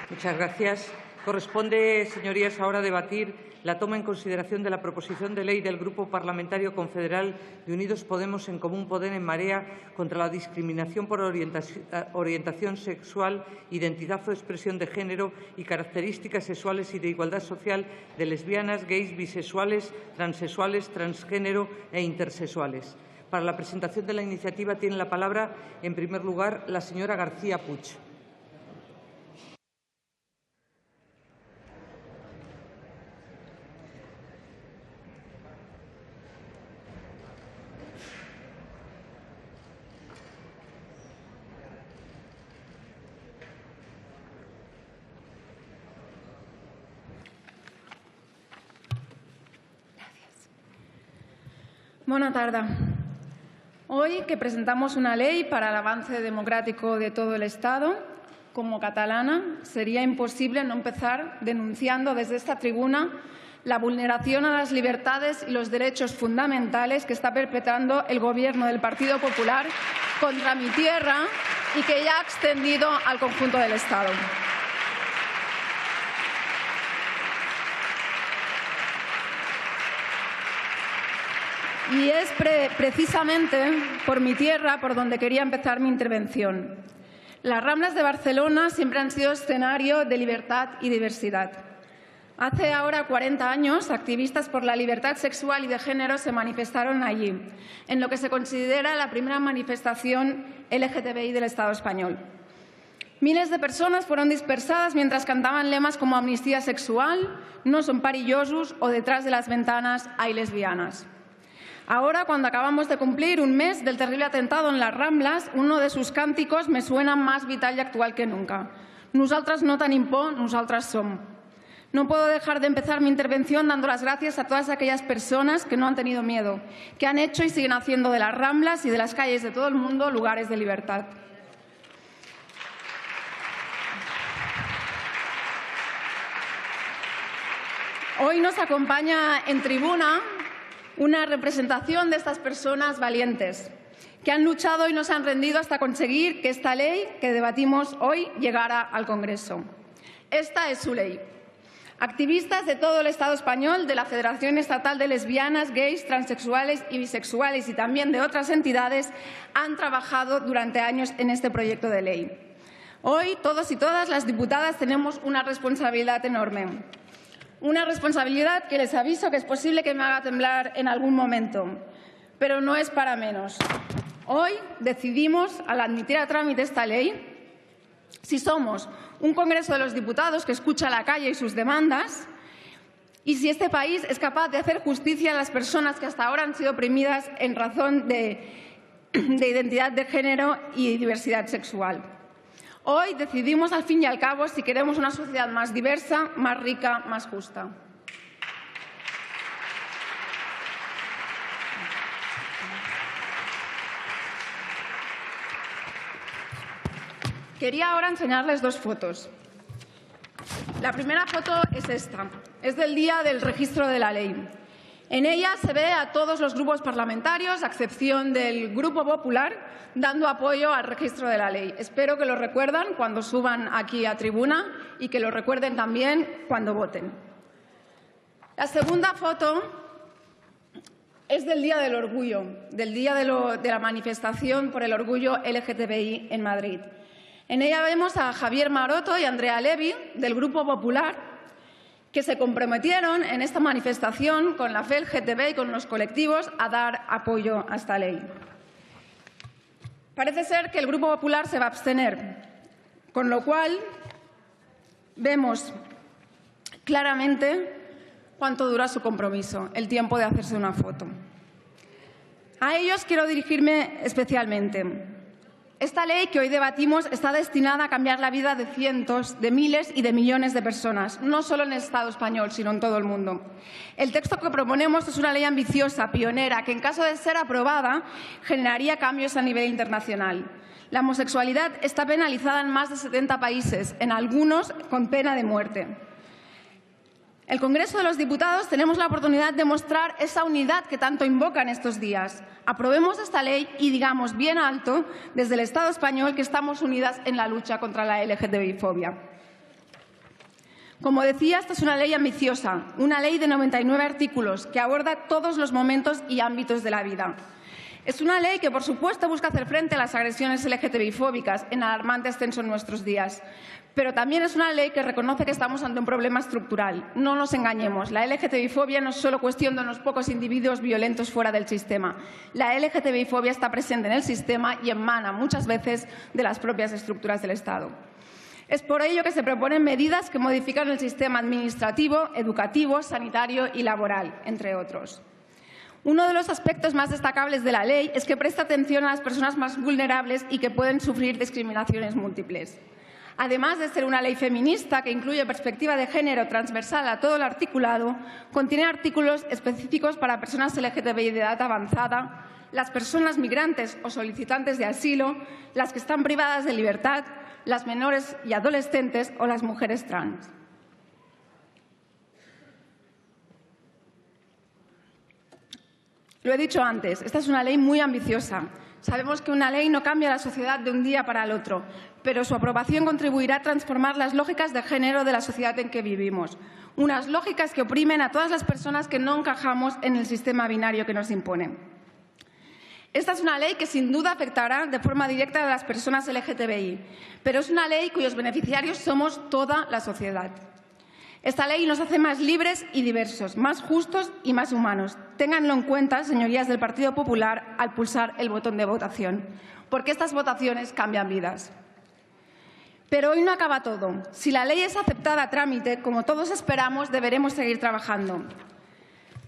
Muchas gracias. Corresponde, señorías, ahora debatir la toma en consideración de la proposición de ley del Grupo Parlamentario Confederal de Unidos Podemos en Común Podem en Marea contra la discriminación por orientación sexual, identidad o expresión de género y características sexuales y de igualdad social de lesbianas, gays, bisexuales, transexuales, transgénero e intersexuales. Para la presentación de la iniciativa tiene la palabra, en primer lugar, la señora García Puig. Bona tarda. Hoy que presentamos una ley para el avance democrático de todo el Estado, como catalana, sería imposible no empezar denunciando desde esta tribuna la vulneración a las libertades y los derechos fundamentales que está perpetrando el Gobierno del Partido Popular contra mi tierra y que ya ha extendido al conjunto del Estado. Y es precisamente por mi tierra por donde quería empezar mi intervención. Las Ramblas de Barcelona siempre han sido escenario de libertad y diversidad. Hace ahora 40 años, activistas por la libertad sexual y de género se manifestaron allí, en lo que se considera la primera manifestación LGTBI del Estado español. Miles de personas fueron dispersadas mientras cantaban lemas como amnistía sexual, no son perillosos o detrás de las ventanas hay lesbianas. Ahora, cuando acabamos de cumplir un mes del terrible atentado en las Ramblas, uno de sus cánticos me suena más vital y actual que nunca. Nosaltres no tenim por, nosaltres som. No puedo dejar de empezar mi intervención dando las gracias a todas aquellas personas que no han tenido miedo, que han hecho y siguen haciendo de las Ramblas y de las calles de todo el mundo lugares de libertad. Hoy nos acompaña en tribuna una representación de estas personas valientes que han luchado y no se han rendido hasta conseguir que esta ley que debatimos hoy llegara al Congreso. Esta es su ley. Activistas de todo el Estado español, de la Federación Estatal de Lesbianas, Gays, Transexuales y Bisexuales y también de otras entidades han trabajado durante años en este proyecto de ley. Hoy, todos y todas las diputadas tenemos una responsabilidad enorme. Una responsabilidad que les aviso que es posible que me haga temblar en algún momento, pero no es para menos. Hoy decidimos, al admitir a trámite esta ley, si somos un Congreso de los Diputados que escucha a la calle y sus demandas, y si este país es capaz de hacer justicia a las personas que hasta ahora han sido oprimidas en razón de identidad de género y diversidad sexual. Hoy decidimos, al fin y al cabo, si queremos una sociedad más diversa, más rica, más justa. Quería ahora enseñarles dos fotos. La primera foto es esta. Es del día del registro de la ley. En ella se ve a todos los grupos parlamentarios, a excepción del Grupo Popular, dando apoyo al registro de la ley. Espero que lo recuerden cuando suban aquí a tribuna y que lo recuerden también cuando voten. La segunda foto es del Día del Orgullo, del día de la manifestación por el orgullo LGTBI en Madrid. En ella vemos a Javier Maroto y Andrea Levy, del Grupo Popular, que se comprometieron en esta manifestación con la fe LGTB y con los colectivos a dar apoyo a esta ley. Parece ser que el Grupo Popular se va a abstener, con lo cual vemos claramente cuánto dura su compromiso, el tiempo de hacerse una foto. A ellos quiero dirigirme especialmente. Esta ley que hoy debatimos está destinada a cambiar la vida de cientos, de miles y de millones de personas, no solo en el Estado español, sino en todo el mundo. El texto que proponemos es una ley ambiciosa, pionera, que en caso de ser aprobada generaría cambios a nivel internacional. La homosexualidad está penalizada en más de 70 países, en algunos con pena de muerte. El Congreso de los Diputados tenemos la oportunidad de mostrar esa unidad que tanto invocan estos días. Aprobemos esta ley y digamos bien alto desde el Estado español que estamos unidas en la lucha contra la LGTBI-fobia. Como decía, esta es una ley ambiciosa, una ley de 99 artículos que aborda todos los momentos y ámbitos de la vida. Es una ley que, por supuesto, busca hacer frente a las agresiones LGTBI-fóbicas en alarmante ascenso en nuestros días. Pero también es una ley que reconoce que estamos ante un problema estructural. No nos engañemos, la LGTBI-fobia no es solo cuestión de unos pocos individuos violentos fuera del sistema. La LGTBI-fobia está presente en el sistema y emana muchas veces de las propias estructuras del Estado. Es por ello que se proponen medidas que modifican el sistema administrativo, educativo, sanitario y laboral, entre otros. Uno de los aspectos más destacables de la ley es que presta atención a las personas más vulnerables y que pueden sufrir discriminaciones múltiples. Además de ser una ley feminista que incluye perspectiva de género transversal a todo el articulado, contiene artículos específicos para personas LGTBI de edad avanzada, las personas migrantes o solicitantes de asilo, las que están privadas de libertad, las menores y adolescentes o las mujeres trans. Lo he dicho antes, esta es una ley muy ambiciosa. Sabemos que una ley no cambia la sociedad de un día para el otro, pero su aprobación contribuirá a transformar las lógicas de género de la sociedad en que vivimos. Unas lógicas que oprimen a todas las personas que no encajamos en el sistema binario que nos imponen. Esta es una ley que sin duda afectará de forma directa a las personas LGTBI, pero es una ley cuyos beneficiarios somos toda la sociedad. Esta ley nos hace más libres y diversos, más justos y más humanos. Ténganlo en cuenta, señorías del Partido Popular, al pulsar el botón de votación, porque estas votaciones cambian vidas. Pero hoy no acaba todo. Si la ley es aceptada a trámite, como todos esperamos, deberemos seguir trabajando.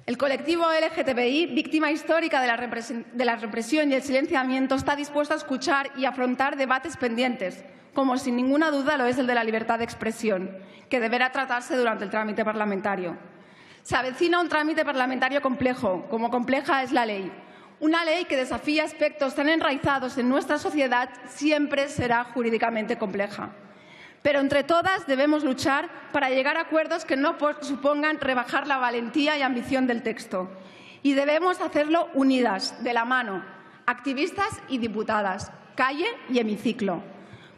El colectivo LGTBI, víctima histórica de la represión y el silenciamiento, está dispuesto a escuchar y afrontar debates pendientes, como sin ninguna duda lo es el de la libertad de expresión, que deberá tratarse durante el trámite parlamentario. Se avecina un trámite parlamentario complejo, como compleja es la ley. Una ley que desafía aspectos tan enraizados en nuestra sociedad siempre será jurídicamente compleja. Pero entre todas debemos luchar para llegar a acuerdos que no supongan rebajar la valentía y ambición del texto. Y debemos hacerlo unidas, de la mano, activistas y diputadas, calle y hemiciclo.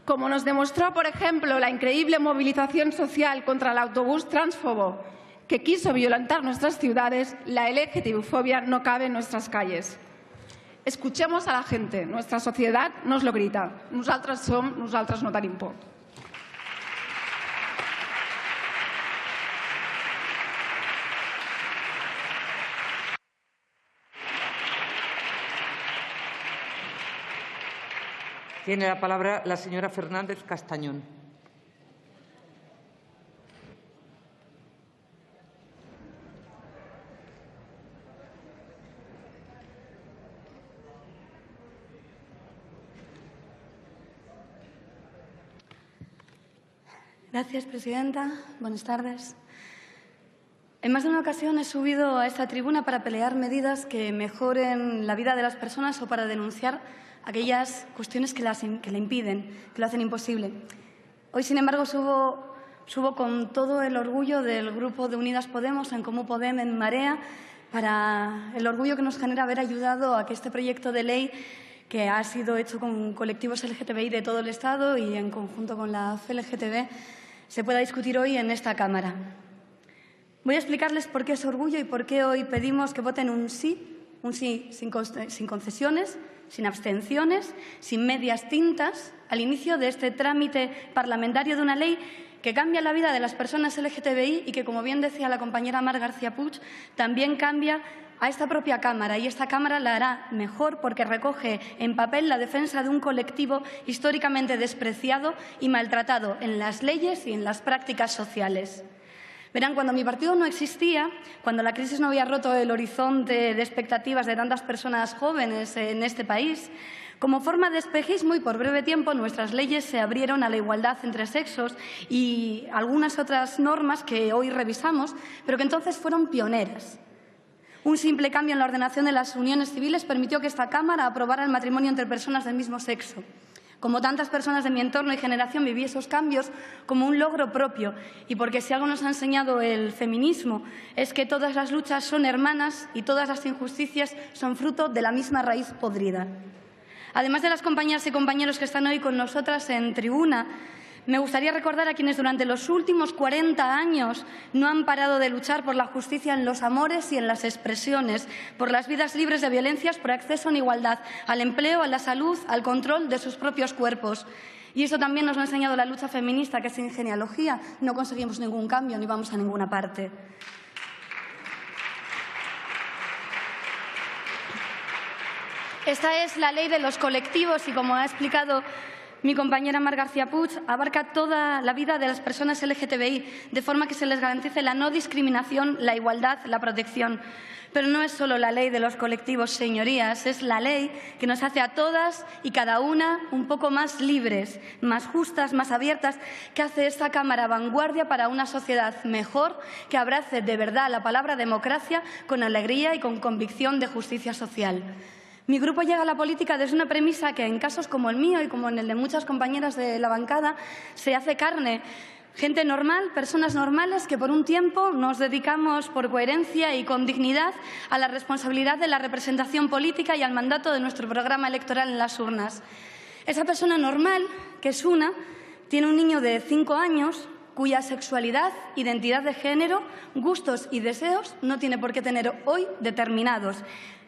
Como nos demostró, por ejemplo, la increíble movilización social contra el autobús transfobo que quiso violentar nuestras ciudades, la LGTBI-fobia no cabe en nuestras calles. Escuchemos a la gente, nuestra sociedad nos lo grita. Nosaltres som, nosaltres no tenim por. Tiene la palabra la señora Fernández Castañón. Gracias, presidenta. Buenas tardes. En más de una ocasión he subido a esta tribuna para pelear medidas que mejoren la vida de las personas o para denunciar aquellas cuestiones que le impiden, que lo hacen imposible. Hoy, sin embargo, subo con todo el orgullo del Grupo de Unidas Podemos, En Comú Podem, en Marea, para el orgullo que nos genera haber ayudado a que este proyecto de ley, que ha sido hecho con colectivos LGTBI de todo el Estado y en conjunto con la CLGTB, se pueda discutir hoy en esta Cámara. Voy a explicarles por qué es orgullo y por qué hoy pedimos que voten un sí sin concesiones, sin abstenciones, sin medias tintas, al inicio de este trámite parlamentario de una ley que cambia la vida de las personas LGTBI y que, como bien decía la compañera Mar García Puig, también cambia a esta propia Cámara. Y esta Cámara la hará mejor porque recoge en papel la defensa de un colectivo históricamente despreciado y maltratado en las leyes y en las prácticas sociales. Verán, cuando mi partido no existía, cuando la crisis no había roto el horizonte de expectativas de tantas personas jóvenes en este país, como forma de espejismo y por breve tiempo nuestras leyes se abrieron a la igualdad entre sexos y algunas otras normas que hoy revisamos, pero que entonces fueron pioneras. Un simple cambio en la ordenación de las uniones civiles permitió que esta Cámara aprobara el matrimonio entre personas del mismo sexo. Como tantas personas de mi entorno y generación viví esos cambios como un logro propio y porque si algo nos ha enseñado el feminismo es que todas las luchas son hermanas y todas las injusticias son fruto de la misma raíz podrida. Además de las compañeras y compañeros que están hoy con nosotras en tribuna, Me gustaría recordar a quienes durante los últimos 40 años no han parado de luchar por la justicia en los amores y en las expresiones, por las vidas libres de violencias, por acceso en igualdad al empleo, a la salud, al control de sus propios cuerpos. Y eso también nos lo ha enseñado la lucha feminista, que sin genealogía no conseguimos ningún cambio ni vamos a ninguna parte. Esta es la ley de los colectivos y, como ha explicado mi compañera Mar García Puig, abarca toda la vida de las personas LGTBI, de forma que se les garantice la no discriminación, la igualdad, la protección. Pero no es solo la ley de los colectivos, señorías, es la ley que nos hace a todas y cada una un poco más libres, más justas, más abiertas, que hace esta Cámara vanguardia para una sociedad mejor, que abrace de verdad la palabra democracia con alegría y con convicción de justicia social. Mi grupo llega a la política desde una premisa que en casos como el mío y como en el de muchas compañeras de la bancada se hace carne. Gente normal, personas normales que por un tiempo nos dedicamos por coherencia y con dignidad a la responsabilidad de la representación política y al mandato de nuestro programa electoral en las urnas. Esa persona normal, que es tiene un niño de 5 años cuya sexualidad, identidad de género, gustos y deseos no tiene por qué tener hoy determinados.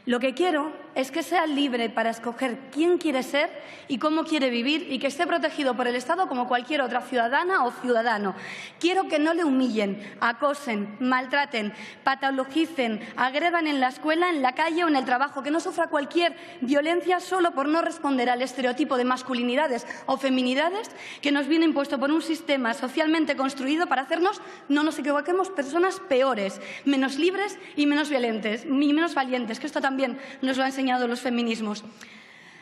Lo que quiero es que sea libre para escoger quién quiere ser y cómo quiere vivir y que esté protegido por el Estado como cualquier otra ciudadana o ciudadano. Quiero que no le humillen, acosen, maltraten, patologicen, agredan en la escuela, en la calle o en el trabajo, que no sufra cualquier violencia solo por no responder al estereotipo de masculinidades o feminidades que nos viene impuesto por un sistema socialmente construido para hacernos, no nos equivoquemos, personas peores, menos libres y menos valientes, que esto también nos lo han enseñado los feminismos.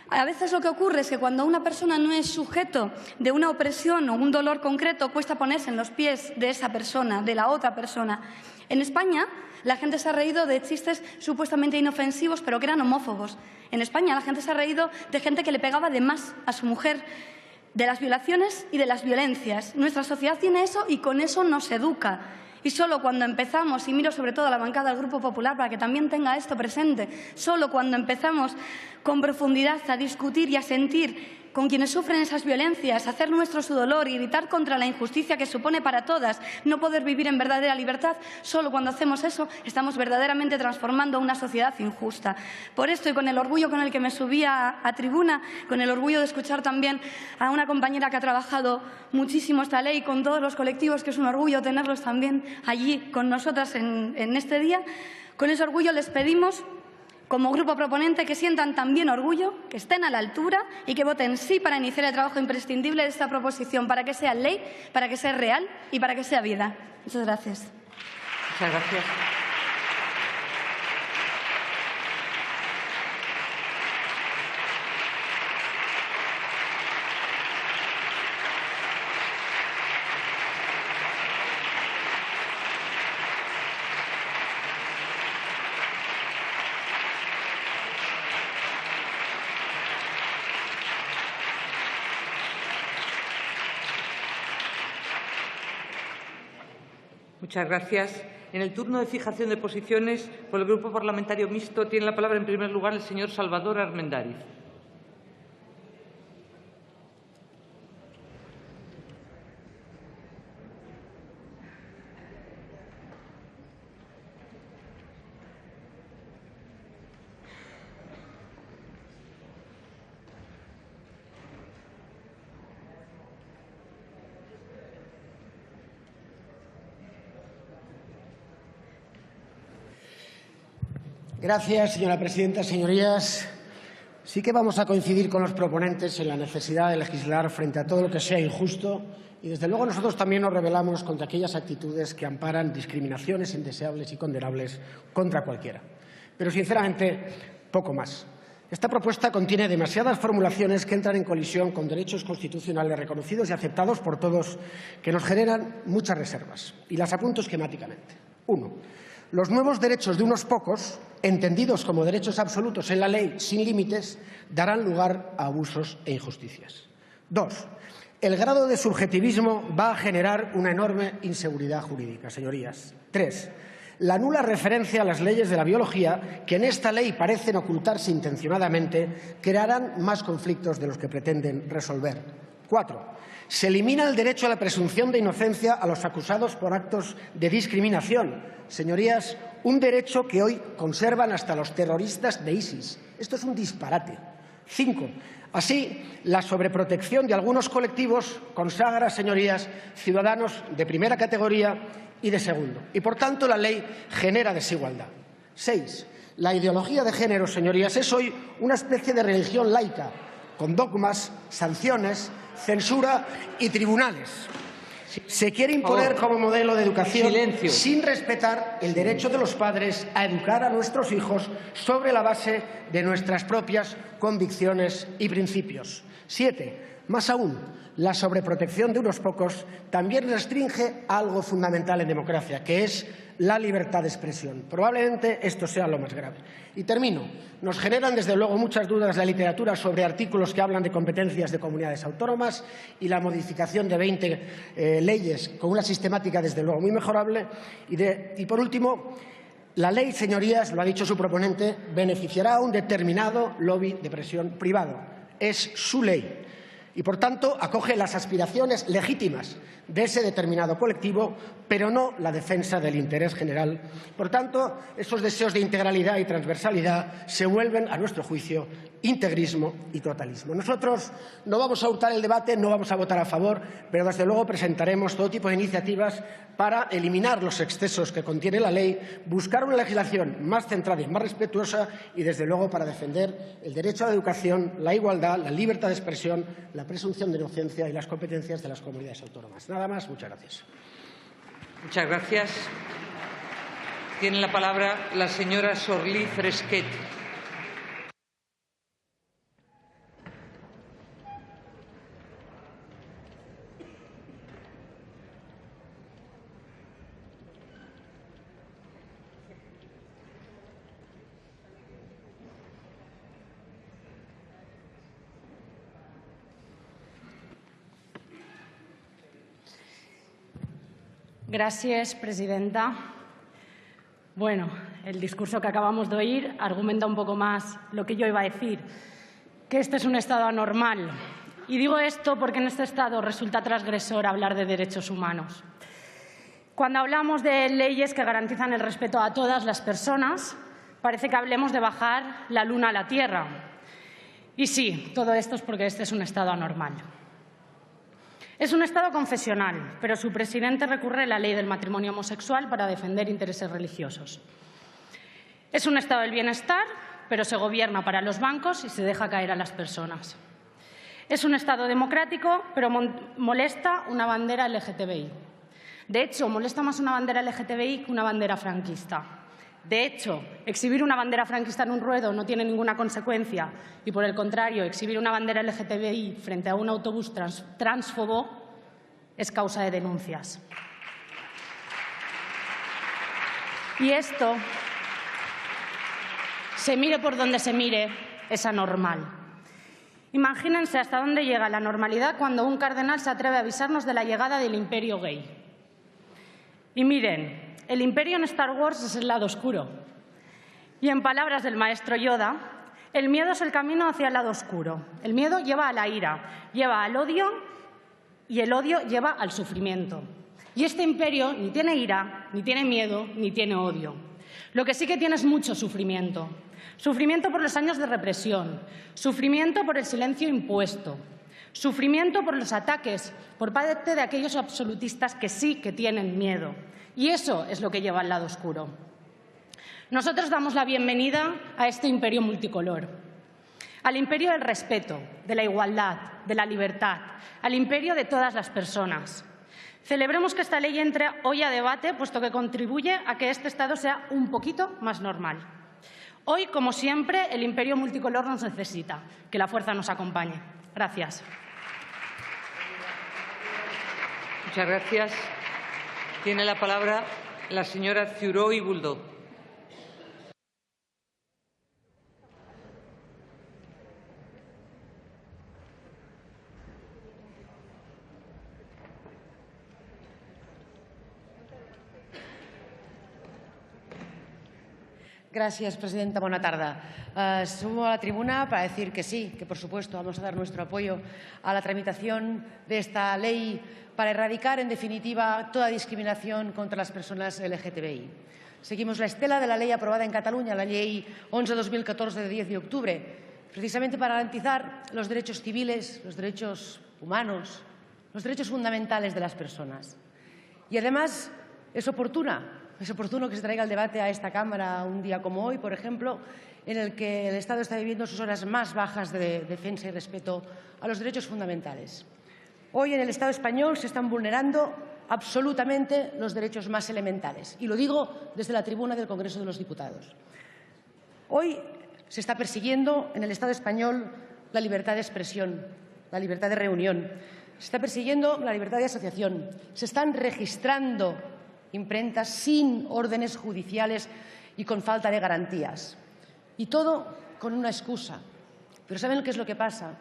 A veces lo que ocurre es que cuando una persona no es sujeto de una opresión o un dolor concreto, cuesta ponerse en los pies de esa persona, de la otra persona. En España, la gente se ha reído de chistes supuestamente inofensivos, pero que eran homófobos. En España, la gente se ha reído de gente que le pegaba de más a su mujer, de las violaciones y de las violencias. Nuestra sociedad tiene eso y con eso nos educa. Y solo cuando empezamos, y miro sobre todo a la bancada del Grupo Popular para que también tenga esto presente, solo cuando empezamos con profundidad a discutir y a sentir con quienes sufren esas violencias, a hacer nuestro su dolor y gritar contra la injusticia que supone para todas no poder vivir en verdadera libertad, solo cuando hacemos eso estamos verdaderamente transformando una sociedad injusta. Por esto, y con el orgullo con el que me subí a tribuna, con el orgullo de escuchar también a una compañera que ha trabajado muchísimo esta ley con todos los colectivos, que es un orgullo tenerlos también allí con nosotras en este día, con ese orgullo les pedimos, como grupo proponente, que sientan también orgullo, que estén a la altura y que voten sí para iniciar el trabajo imprescindible de esta proposición, para que sea ley, para que sea real y para que sea vida. Muchas gracias. Muchas gracias. Muchas gracias. En el turno de fijación de posiciones, por el Grupo Parlamentario Mixto, tiene la palabra en primer lugar el señor Salvador Armendáriz. Gracias, señora presidenta. Señorías, sí que vamos a coincidir con los proponentes en la necesidad de legislar frente a todo lo que sea injusto y, desde luego, nosotros también nos rebelamos contra aquellas actitudes que amparan discriminaciones indeseables y condenables contra cualquiera. Pero, sinceramente, poco más. Esta propuesta contiene demasiadas formulaciones que entran en colisión con derechos constitucionales reconocidos y aceptados por todos, que nos generan muchas reservas. Y las apunto esquemáticamente. 1. Los nuevos derechos de unos pocos, entendidos como derechos absolutos en la ley sin límites, darán lugar a abusos e injusticias. 2. El grado de subjetivismo va a generar una enorme inseguridad jurídica, señorías. 3. La nula referencia a las leyes de la biología, que en esta ley parecen ocultarse intencionadamente, crearán más conflictos de los que pretenden resolver. 4. Se elimina el derecho a la presunción de inocencia a los acusados por actos de discriminación. Señorías, un derecho que hoy conservan hasta los terroristas de ISIS. Esto es un disparate. 5. Así, la sobreprotección de algunos colectivos consagra, señorías, ciudadanos de primera categoría y de segundo. Y, por tanto, la ley genera desigualdad. 6. La ideología de género, señorías, es hoy una especie de religión laica, con dogmas, sanciones, censura y tribunales. Se quiere imponer como modelo de educación sin respetar el derecho de los padres a educar a nuestros hijos sobre la base de nuestras propias convicciones y principios. 7. Más aún, la sobreprotección de unos pocos también restringe algo fundamental en democracia, que es la libertad de expresión. Probablemente esto sea lo más grave. Y termino. Nos generan, desde luego, muchas dudas la literatura sobre artículos que hablan de competencias de comunidades autónomas y la modificación de 20 leyes con una sistemática, desde luego, muy mejorable. Y por último, la ley, señorías, lo ha dicho su proponente, beneficiará a un determinado lobby de presión privado. Es su ley. Y, por tanto, acoge las aspiraciones legítimas de ese determinado colectivo, pero no la defensa del interés general. Por tanto, esos deseos de integralidad y transversalidad se vuelven, a nuestro juicio, integrismo y totalismo. Nosotros no vamos a hurtar el debate, no vamos a votar a favor, pero, desde luego, presentaremos todo tipo de iniciativas para eliminar los excesos que contiene la ley, buscar una legislación más centrada y más respetuosa y, desde luego, para defender el derecho a la educación, la igualdad, la libertad de expresión, la presunción de inocencia y las competencias de las comunidades autónomas. Nada más. Muchas gracias. Muchas gracias. Tiene la palabra la señora Sorlí Fresquet. Gracias, presidenta. Bueno, el discurso que acabamos de oír argumenta un poco más lo que yo iba a decir, que este es un Estado anormal. Y digo esto porque en este Estado resulta transgresor hablar de derechos humanos. Cuando hablamos de leyes que garantizan el respeto a todas las personas, parece que hablemos de bajar la luna a la tierra. Y sí, todo esto es porque este es un Estado anormal. Es un Estado confesional, pero su presidente recurre a la ley del matrimonio homosexual para defender intereses religiosos. Es un Estado del bienestar, pero se gobierna para los bancos y se deja caer a las personas. Es un Estado democrático, pero molesta una bandera LGTBI. De hecho, molesta más una bandera LGTBI que una bandera franquista. De hecho, exhibir una bandera franquista en un ruedo no tiene ninguna consecuencia y, por el contrario, exhibir una bandera LGTBI frente a un autobús transfobo es causa de denuncias. Y esto, se mire por donde se mire, es anormal. Imagínense hasta dónde llega la normalidad cuando un cardenal se atreve a avisarnos de la llegada del imperio gay. Y miren, el imperio en Star Wars es el lado oscuro. Y en palabras del maestro Yoda, el miedo es el camino hacia el lado oscuro. El miedo lleva a la ira, lleva al odio y el odio lleva al sufrimiento. Y este imperio ni tiene ira, ni tiene miedo, ni tiene odio. Lo que sí que tiene es mucho sufrimiento. Sufrimiento por los años de represión, sufrimiento por el silencio impuesto, sufrimiento por los ataques por parte de aquellos absolutistas que sí que tienen miedo. Y eso es lo que lleva al lado oscuro. Nosotros damos la bienvenida a este imperio multicolor, al imperio del respeto, de la igualdad, de la libertad, al imperio de todas las personas. Celebremos que esta ley entre hoy a debate, puesto que contribuye a que este Estado sea un poquito más normal. Hoy, como siempre, el imperio multicolor nos necesita. Que la fuerza nos acompañe. Gracias. Muchas gracias. Tiene la palabra la señora Ciuró y Buldó. Gracias, presidenta. Buena tarde. Subo a la tribuna para decir que sí, que por supuesto vamos a dar nuestro apoyo a la tramitación de esta ley para erradicar, en definitiva, toda discriminación contra las personas LGTBI. Seguimos la estela de la ley aprobada en Cataluña, la Ley 11/2014 de 10 de octubre, precisamente para garantizar los derechos civiles, los derechos humanos, los derechos fundamentales de las personas. Y además es oportuno que se traiga el debate a esta Cámara un día como hoy, por ejemplo, en el que el Estado está viviendo sus horas más bajas de defensa y respeto a los derechos fundamentales. Hoy en el Estado español se están vulnerando absolutamente los derechos más elementales, y lo digo desde la tribuna del Congreso de los Diputados. Hoy se está persiguiendo en el Estado español la libertad de expresión, la libertad de reunión, se está persiguiendo la libertad de asociación, se están registrando imprentas sin órdenes judiciales y con falta de garantías. Y todo con una excusa. Pero ¿saben qué es lo que pasa?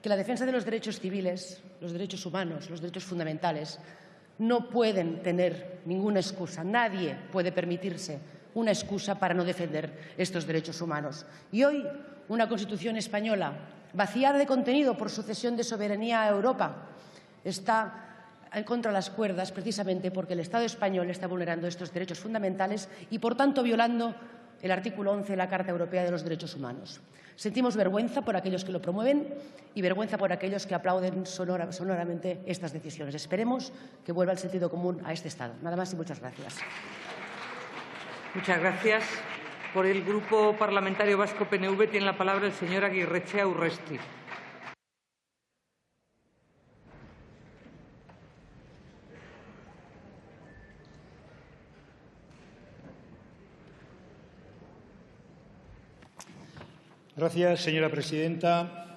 Que la defensa de los derechos civiles, los derechos humanos, los derechos fundamentales, no pueden tener ninguna excusa. Nadie puede permitirse una excusa para no defender estos derechos humanos. Y hoy, una Constitución española vaciada de contenido por su cesión de soberanía a Europa está contra las cuerdas precisamente porque el Estado español está vulnerando estos derechos fundamentales y, por tanto, violando el artículo 11 de la Carta Europea de los Derechos Humanos. Sentimos vergüenza por aquellos que lo promueven y vergüenza por aquellos que aplauden sonoramente estas decisiones. Esperemos que vuelva el sentido común a este Estado. Nada más y muchas gracias. Muchas gracias. Por el Grupo Parlamentario Vasco PNV tiene la palabra el señor Aguirrechea Urresti. Gracias, señora presidenta.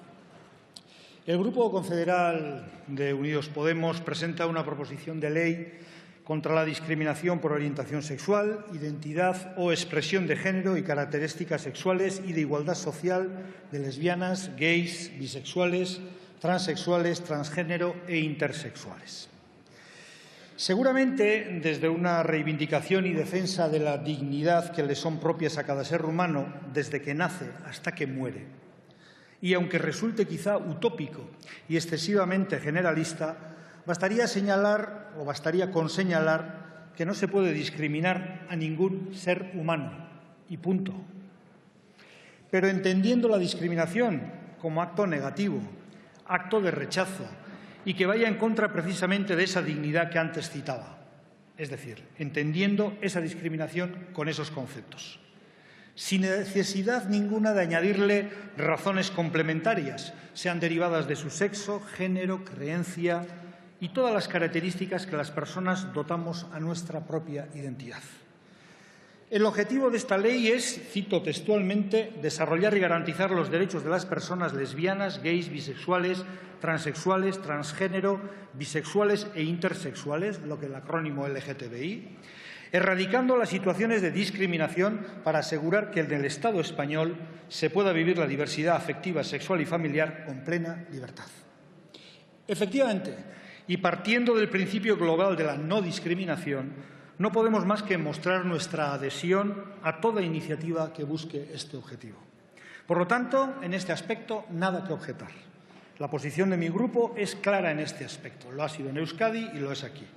El Grupo Confederal de Unidos Podemos presenta una proposición de ley contra la discriminación por orientación sexual, identidad o expresión de género y características sexuales y de igualdad social de lesbianas, gays, bisexuales, transexuales, transgénero e intersexuales. Seguramente, desde una reivindicación y defensa de la dignidad que le son propias a cada ser humano desde que nace hasta que muere, y aunque resulte quizá utópico y excesivamente generalista, bastaría con señalar que no se puede discriminar a ningún ser humano, y punto. Pero entendiendo la discriminación como acto negativo, acto de rechazo, y que vaya en contra precisamente de esa dignidad que antes citaba. Es decir, entendiendo esa discriminación con esos conceptos. Sin necesidad ninguna de añadirle razones complementarias, sean derivadas de su sexo, género, creencia y todas las características que las personas dotamos a nuestra propia identidad. El objetivo de esta ley es, cito textualmente, desarrollar y garantizar los derechos de las personas lesbianas, gays, bisexuales, transexuales, transgénero, bisexuales e intersexuales, lo que el acrónimo LGTBI, erradicando las situaciones de discriminación para asegurar que en el Estado español se pueda vivir la diversidad afectiva, sexual y familiar con plena libertad. Efectivamente, y partiendo del principio global de la no discriminación, no podemos más que mostrar nuestra adhesión a toda iniciativa que busque este objetivo. Por lo tanto, en este aspecto, nada que objetar. La posición de mi grupo es clara en este aspecto. Lo ha sido en Euskadi y lo es aquí.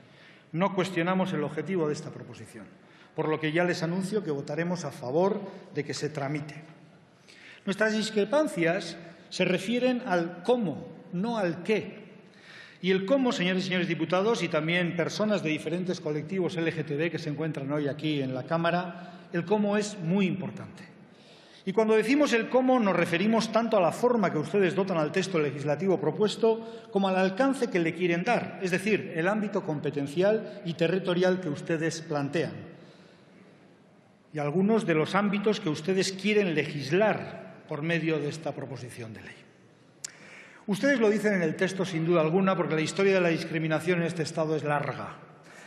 No cuestionamos el objetivo de esta proposición, por lo que ya les anuncio que votaremos a favor de que se tramite. Nuestras discrepancias se refieren al cómo, no al qué. Y el cómo, señores y señores diputados, y también personas de diferentes colectivos LGTB que se encuentran hoy aquí en la Cámara, el cómo es muy importante. Y cuando decimos el cómo nos referimos tanto a la forma que ustedes dotan al texto legislativo propuesto como al alcance que le quieren dar, es decir, el ámbito competencial y territorial que ustedes plantean y algunos de los ámbitos que ustedes quieren legislar por medio de esta proposición de ley. Ustedes lo dicen en el texto sin duda alguna porque la historia de la discriminación en este Estado es larga.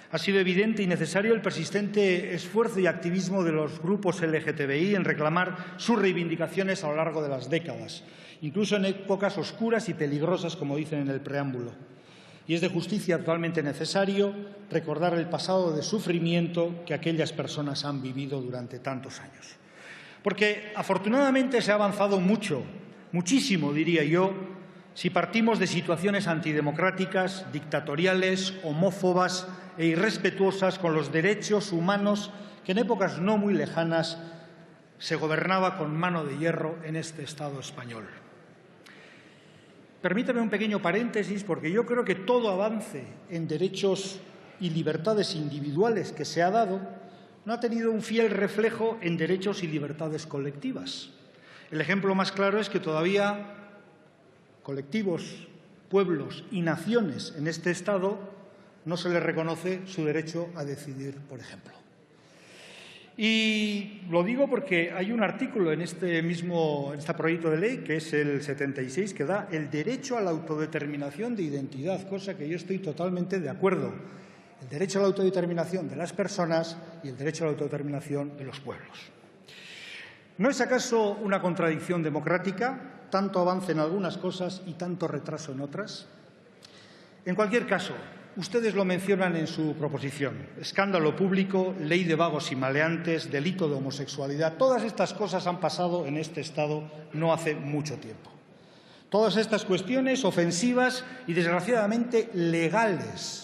Ha sido evidente y necesario el persistente esfuerzo y activismo de los grupos LGTBI en reclamar sus reivindicaciones a lo largo de las décadas, incluso en épocas oscuras y peligrosas, como dicen en el preámbulo. Y es de justicia actualmente necesario recordar el pasado de sufrimiento que aquellas personas han vivido durante tantos años. Porque afortunadamente se ha avanzado mucho, muchísimo diría yo, si partimos de situaciones antidemocráticas, dictatoriales, homófobas e irrespetuosas con los derechos humanos que en épocas no muy lejanas se gobernaba con mano de hierro en este Estado español. Permítame un pequeño paréntesis, porque yo creo que todo avance en derechos y libertades individuales que se ha dado no ha tenido un fiel reflejo en derechos y libertades colectivas. El ejemplo más claro es que todavía colectivos, pueblos y naciones en este Estado no se les reconoce su derecho a decidir, por ejemplo. Y lo digo porque hay un artículo en este proyecto de ley, que es el 76, que da el derecho a la autodeterminación de identidad, cosa que yo estoy totalmente de acuerdo. El derecho a la autodeterminación de las personas y el derecho a la autodeterminación de los pueblos. ¿No es acaso una contradicción democrática, tanto avance en algunas cosas y tanto retraso en otras? En cualquier caso, ustedes lo mencionan en su proposición. Escándalo público, ley de vagos y maleantes, delito de homosexualidad. Todas estas cosas han pasado en este Estado no hace mucho tiempo. Todas estas cuestiones ofensivas y, desgraciadamente, legales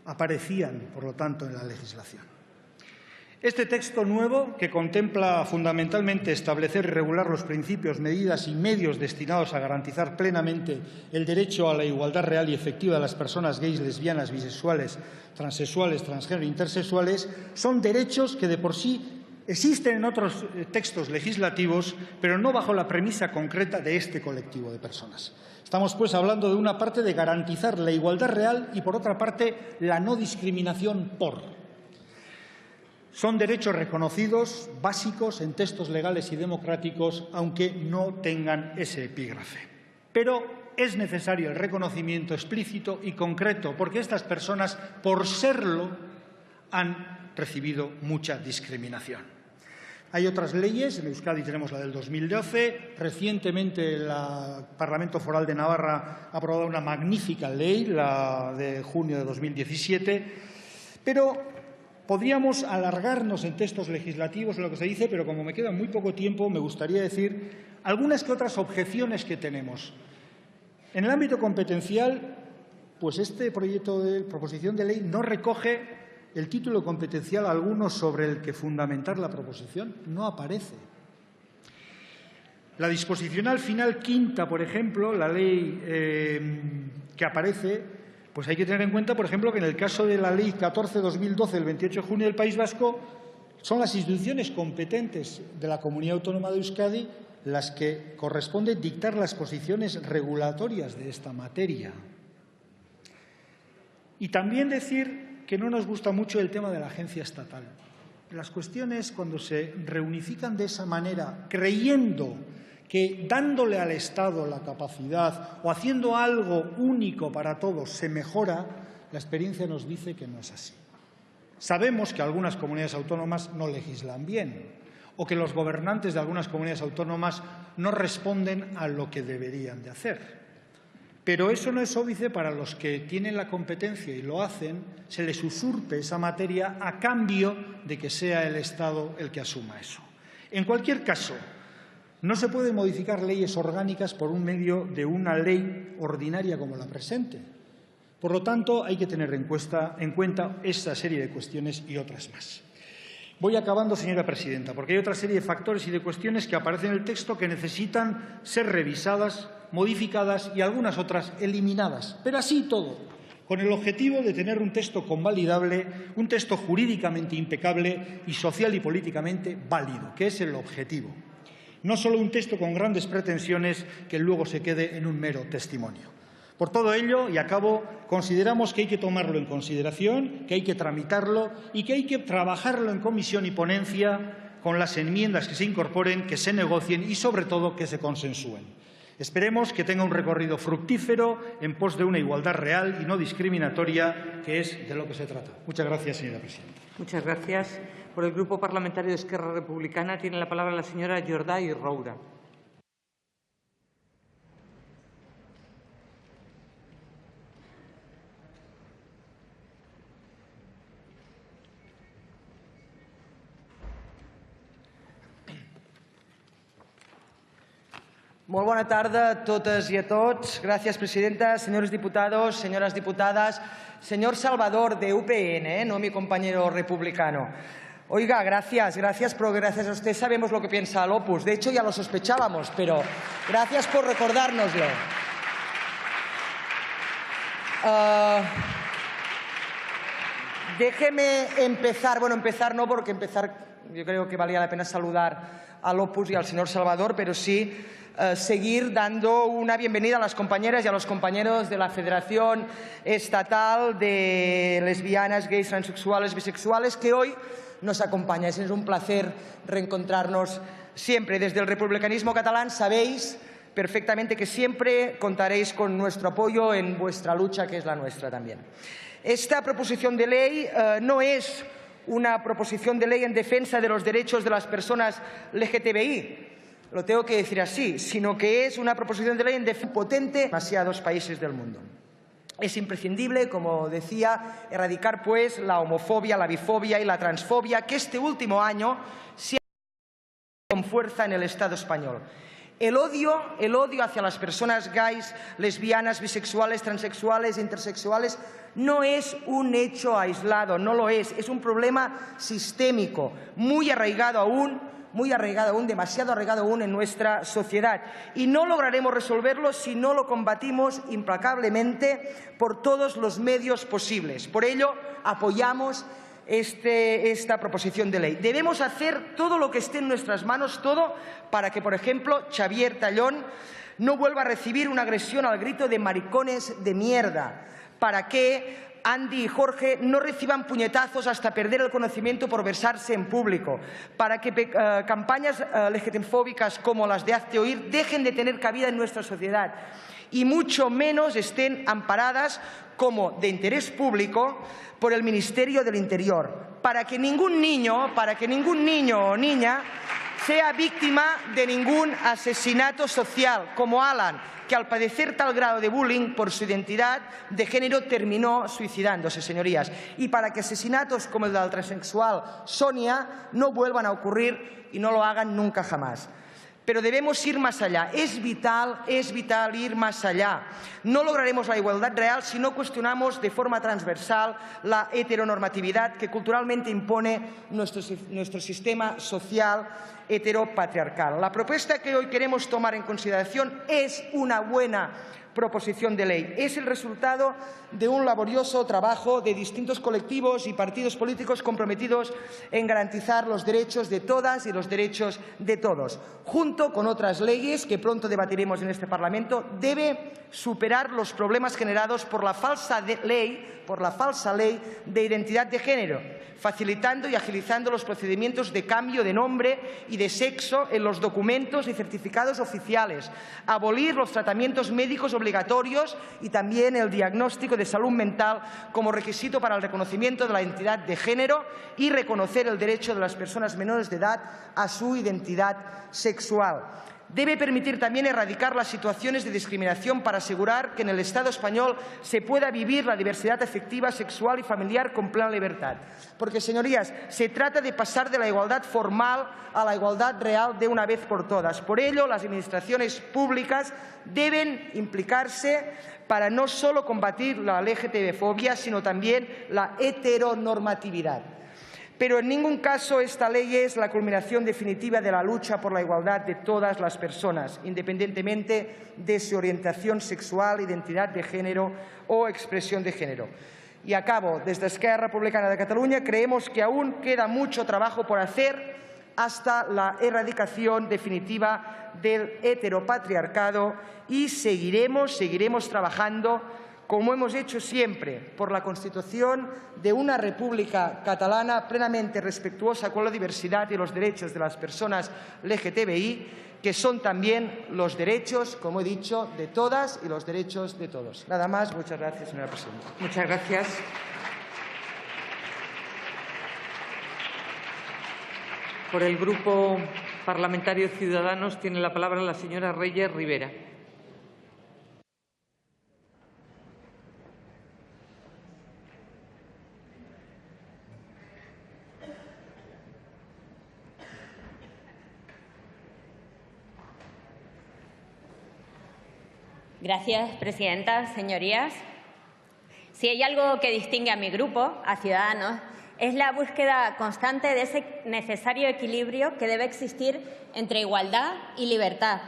aparecían, por lo tanto, en la legislación. Este texto nuevo, que contempla fundamentalmente establecer y regular los principios, medidas y medios destinados a garantizar plenamente el derecho a la igualdad real y efectiva de las personas gays, lesbianas, bisexuales, transexuales, transgénero e intersexuales, son derechos que de por sí existen en otros textos legislativos, pero no bajo la premisa concreta de este colectivo de personas. Estamos, pues, hablando de una parte de garantizar la igualdad real y, por otra parte, la no discriminación por. Son derechos reconocidos, básicos, en textos legales y democráticos, aunque no tengan ese epígrafe. Pero es necesario el reconocimiento explícito y concreto, porque estas personas, por serlo, han recibido mucha discriminación. Hay otras leyes, en Euskadi tenemos la del 2012, recientemente el Parlamento Foral de Navarra ha aprobado una magnífica ley, la de junio de 2017, pero podríamos alargarnos en textos legislativos en lo que se dice, pero como me queda muy poco tiempo, me gustaría decir algunas que otras objeciones que tenemos. En el ámbito competencial, pues este proyecto de proposición de ley no recoge el título competencial alguno sobre el que fundamentar la proposición, no aparece. La disposicional final quinta, por ejemplo, la ley que aparece, pues hay que tener en cuenta, por ejemplo, que en el caso de la Ley 14/2012, del 28 de junio del País Vasco, son las instituciones competentes de la Comunidad Autónoma de Euskadi las que corresponde dictar las posiciones regulatorias de esta materia. Y también decir que no nos gusta mucho el tema de la agencia estatal. Las cuestiones, cuando se reunifican de esa manera, creyendo que dándole al Estado la capacidad o haciendo algo único para todos se mejora, la experiencia nos dice que no es así. Sabemos que algunas comunidades autónomas no legislan bien o que los gobernantes de algunas comunidades autónomas no responden a lo que deberían de hacer. Pero eso no es óbice para los que tienen la competencia y lo hacen, se les usurpe esa materia a cambio de que sea el Estado el que asuma eso. En cualquier caso, no se pueden modificar leyes orgánicas por un medio de una ley ordinaria como la presente. Por lo tanto, hay que tener en cuenta esta serie de cuestiones y otras más. Voy acabando, señora presidenta, porque hay otra serie de factores y de cuestiones que aparecen en el texto que necesitan ser revisadas, modificadas y algunas otras eliminadas. Pero así todo, con el objetivo de tener un texto convalidable, un texto jurídicamente impecable y social y políticamente válido, que es el objetivo. No solo un texto con grandes pretensiones que luego se quede en un mero testimonio. Por todo ello, y acabo, consideramos que hay que tomarlo en consideración, que hay que tramitarlo y que hay que trabajarlo en comisión y ponencia con las enmiendas que se incorporen, que se negocien y, sobre todo, que se consensúen. Esperemos que tenga un recorrido fructífero en pos de una igualdad real y no discriminatoria, que es de lo que se trata. Muchas gracias, señora presidenta. Muchas gracias. Por el Grupo Parlamentario de Esquerra Republicana tiene la palabra la señora Jordá Roura. Molt bona tarda a totes i a tots. Gracias, presidenta. Señores diputados, señoras diputadas. Señor Salvador, de UPN, no mi compañero republicano. Oiga, gracias, pero gracias a usted sabemos lo que piensa el Opus. De hecho, ya lo sospechábamos, pero gracias por recordárnoslo. Déjeme empezar, empezar no, porque yo creo que valía la pena saludar al Opus y al señor Salvador, pero sí seguir dando una bienvenida a las compañeras y a los compañeros de la Federación Estatal de Lesbianas, Gays, Transexuales, Bisexuales, que hoy nos acompaña. Es un placer reencontrarnos siempre. Desde el republicanismo catalán sabéis perfectamente que siempre contaréis con nuestro apoyo en vuestra lucha, que es la nuestra también. Esta proposición de ley no es una proposición de ley en defensa de los derechos de las personas LGTBI, lo tengo que decir así, sino que es una proposición de ley en defensa potente en demasiados países del mundo. Es imprescindible, como decía, erradicar pues la homofobia, la bifobia y la transfobia que este último año se ha con fuerza en el Estado español. El odio hacia las personas gays, lesbianas, bisexuales, transexuales, intersexuales no es un hecho aislado, no lo es un problema sistémico, muy arraigado aún, demasiado arraigado aún en nuestra sociedad. Y no lograremos resolverlo si no lo combatimos implacablemente por todos los medios posibles. Por ello, apoyamos esta proposición de ley. Debemos hacer todo lo que esté en nuestras manos, todo, para que, por ejemplo, Xavier Tallón no vuelva a recibir una agresión al grito de maricones de mierda, para que Andy y Jorge no reciban puñetazos hasta perder el conocimiento por besarse en público, para que campañas LGTBfóbicas como las de Hazte Oír dejen de tener cabida en nuestra sociedad y mucho menos estén amparadas como de interés público por el Ministerio del Interior, para que ningún niño o niña sea víctima de ningún asesinato social, como Alan, que al padecer tal grado de bullying por su identidad de género terminó suicidándose, señorías, y para que asesinatos como el del transexual Sonia no vuelvan a ocurrir y no lo hagan nunca jamás. Pero debemos ir más allá. Es vital ir más allá. No lograremos la igualdad real si no cuestionamos de forma transversal la heteronormatividad que culturalmente impone nuestro sistema social heteropatriarcal. La propuesta que hoy queremos tomar en consideración es una buena proposición de ley. Es el resultado de un laborioso trabajo de distintos colectivos y partidos políticos comprometidos en garantizar los derechos de todas y los derechos de todos. Junto con otras leyes que pronto debatiremos en este Parlamento, debe superar los problemas generados por la falsa ley de identidad de género, facilitando y agilizando los procedimientos de cambio de nombre y de sexo en los documentos y certificados oficiales, abolir los tratamientos médicos obligatorios y también el diagnóstico de salud mental como requisito para el reconocimiento de la identidad de género y reconocer el derecho de las personas menores de edad a su identidad sexual. Debe permitir también erradicar las situaciones de discriminación para asegurar que en el Estado español se pueda vivir la diversidad afectiva, sexual y familiar con plena libertad. Porque, señorías, se trata de pasar de la igualdad formal a la igualdad real de una vez por todas. Por ello, las administraciones públicas deben implicarse para no solo combatir la LGTB-fobia, sino también la heteronormatividad. Pero en ningún caso esta ley es la culminación definitiva de la lucha por la igualdad de todas las personas, independientemente de su orientación sexual, identidad de género o expresión de género. Y acabo, desde Esquerra Republicana de Cataluña creemos que aún queda mucho trabajo por hacer hasta la erradicación definitiva del heteropatriarcado y seguiremos trabajando, como hemos hecho siempre, por la constitución de una república catalana plenamente respetuosa con la diversidad y los derechos de las personas LGTBI, que son también los derechos, como he dicho, de todas y los derechos de todos. Nada más. Muchas gracias, señora presidenta. Muchas gracias. Por el Grupo Parlamentario Ciudadanos tiene la palabra la señora Reyes Rivera. Gracias, presidenta. Señorías, si hay algo que distingue a mi grupo, a Ciudadanos, es la búsqueda constante de ese necesario equilibrio que debe existir entre igualdad y libertad.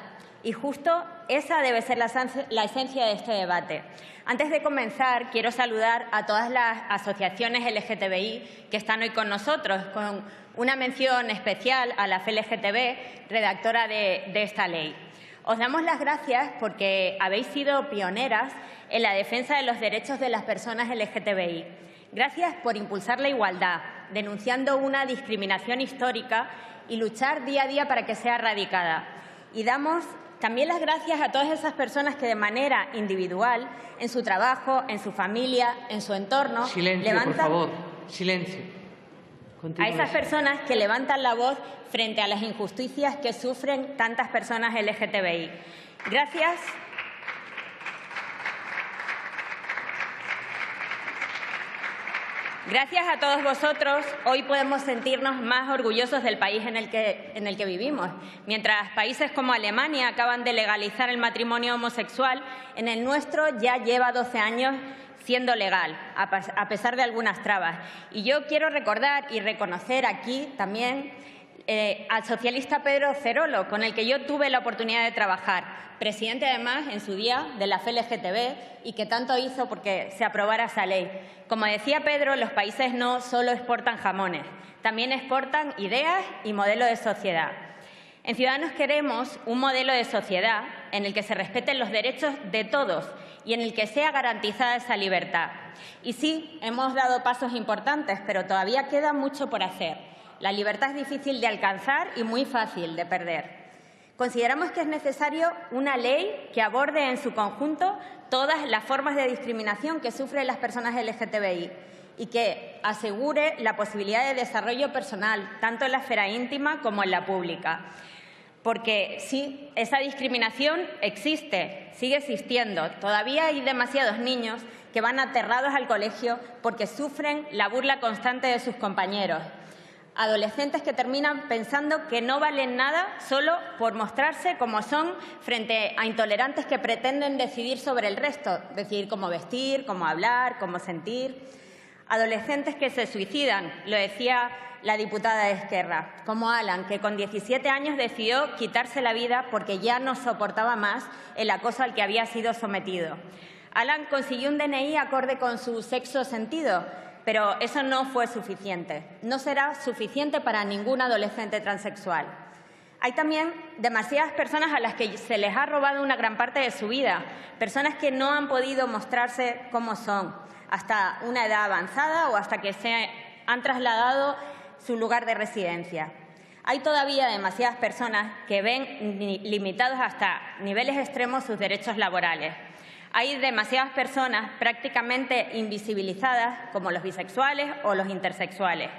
Y justo esa debe ser la esencia de este debate. Antes de comenzar, quiero saludar a todas las asociaciones LGTBI que están hoy con nosotros, con una mención especial a la FLGTB, redactora de esta ley. Os damos las gracias porque habéis sido pioneras en la defensa de los derechos de las personas LGTBI. Gracias por impulsar la igualdad, denunciando una discriminación histórica y luchar día a día para que sea erradicada. Y damos también las gracias a todas esas personas que de manera individual, en su trabajo, en su familia, en su entorno, silencio, levantan... por favor, silencio. A esas personas que levantan la voz frente a las injusticias que sufren tantas personas LGTBI. Gracias. Gracias a todos vosotros, hoy podemos sentirnos más orgullosos del país en el que vivimos. Mientras países como Alemania acaban de legalizar el matrimonio homosexual, en el nuestro ya lleva 12 años siendo legal, a pesar de algunas trabas. Y yo quiero recordar y reconocer aquí también al socialista Pedro Cerolo, con el que yo tuve la oportunidad de trabajar, presidente además en su día de la FLGTB y que tanto hizo porque se aprobara esa ley. Como decía Pedro, los países no solo exportan jamones, también exportan ideas y modelo de sociedad. En Ciudadanos queremos un modelo de sociedad en el que se respeten los derechos de todos y en el que sea garantizada esa libertad. Y sí, hemos dado pasos importantes, pero todavía queda mucho por hacer. La libertad es difícil de alcanzar y muy fácil de perder. Consideramos que es necesario una ley que aborde en su conjunto todas las formas de discriminación que sufren las personas LGTBI y que asegure la posibilidad de desarrollo personal, tanto en la esfera íntima como en la pública. Porque sí, esa discriminación existe, sigue existiendo. Todavía hay demasiados niños que van aterrados al colegio porque sufren la burla constante de sus compañeros. Adolescentes que terminan pensando que no valen nada solo por mostrarse como son frente a intolerantes que pretenden decidir sobre el resto, decidir cómo vestir, cómo hablar, cómo sentir. Adolescentes que se suicidan, lo decía la diputada de Esquerra, como Alan, que con 17 años decidió quitarse la vida porque ya no soportaba más el acoso al que había sido sometido. Alan consiguió un DNI acorde con su sexo sentido, pero eso no fue suficiente. No será suficiente para ningún adolescente transexual. Hay también demasiadas personas a las que se les ha robado una gran parte de su vida, personas que no han podido mostrarse como son hasta una edad avanzada o hasta que se han trasladado su lugar de residencia. Hay todavía demasiadas personas que ven limitados hasta niveles extremos sus derechos laborales. Hay demasiadas personas prácticamente invisibilizadas, como los bisexuales o los intersexuales.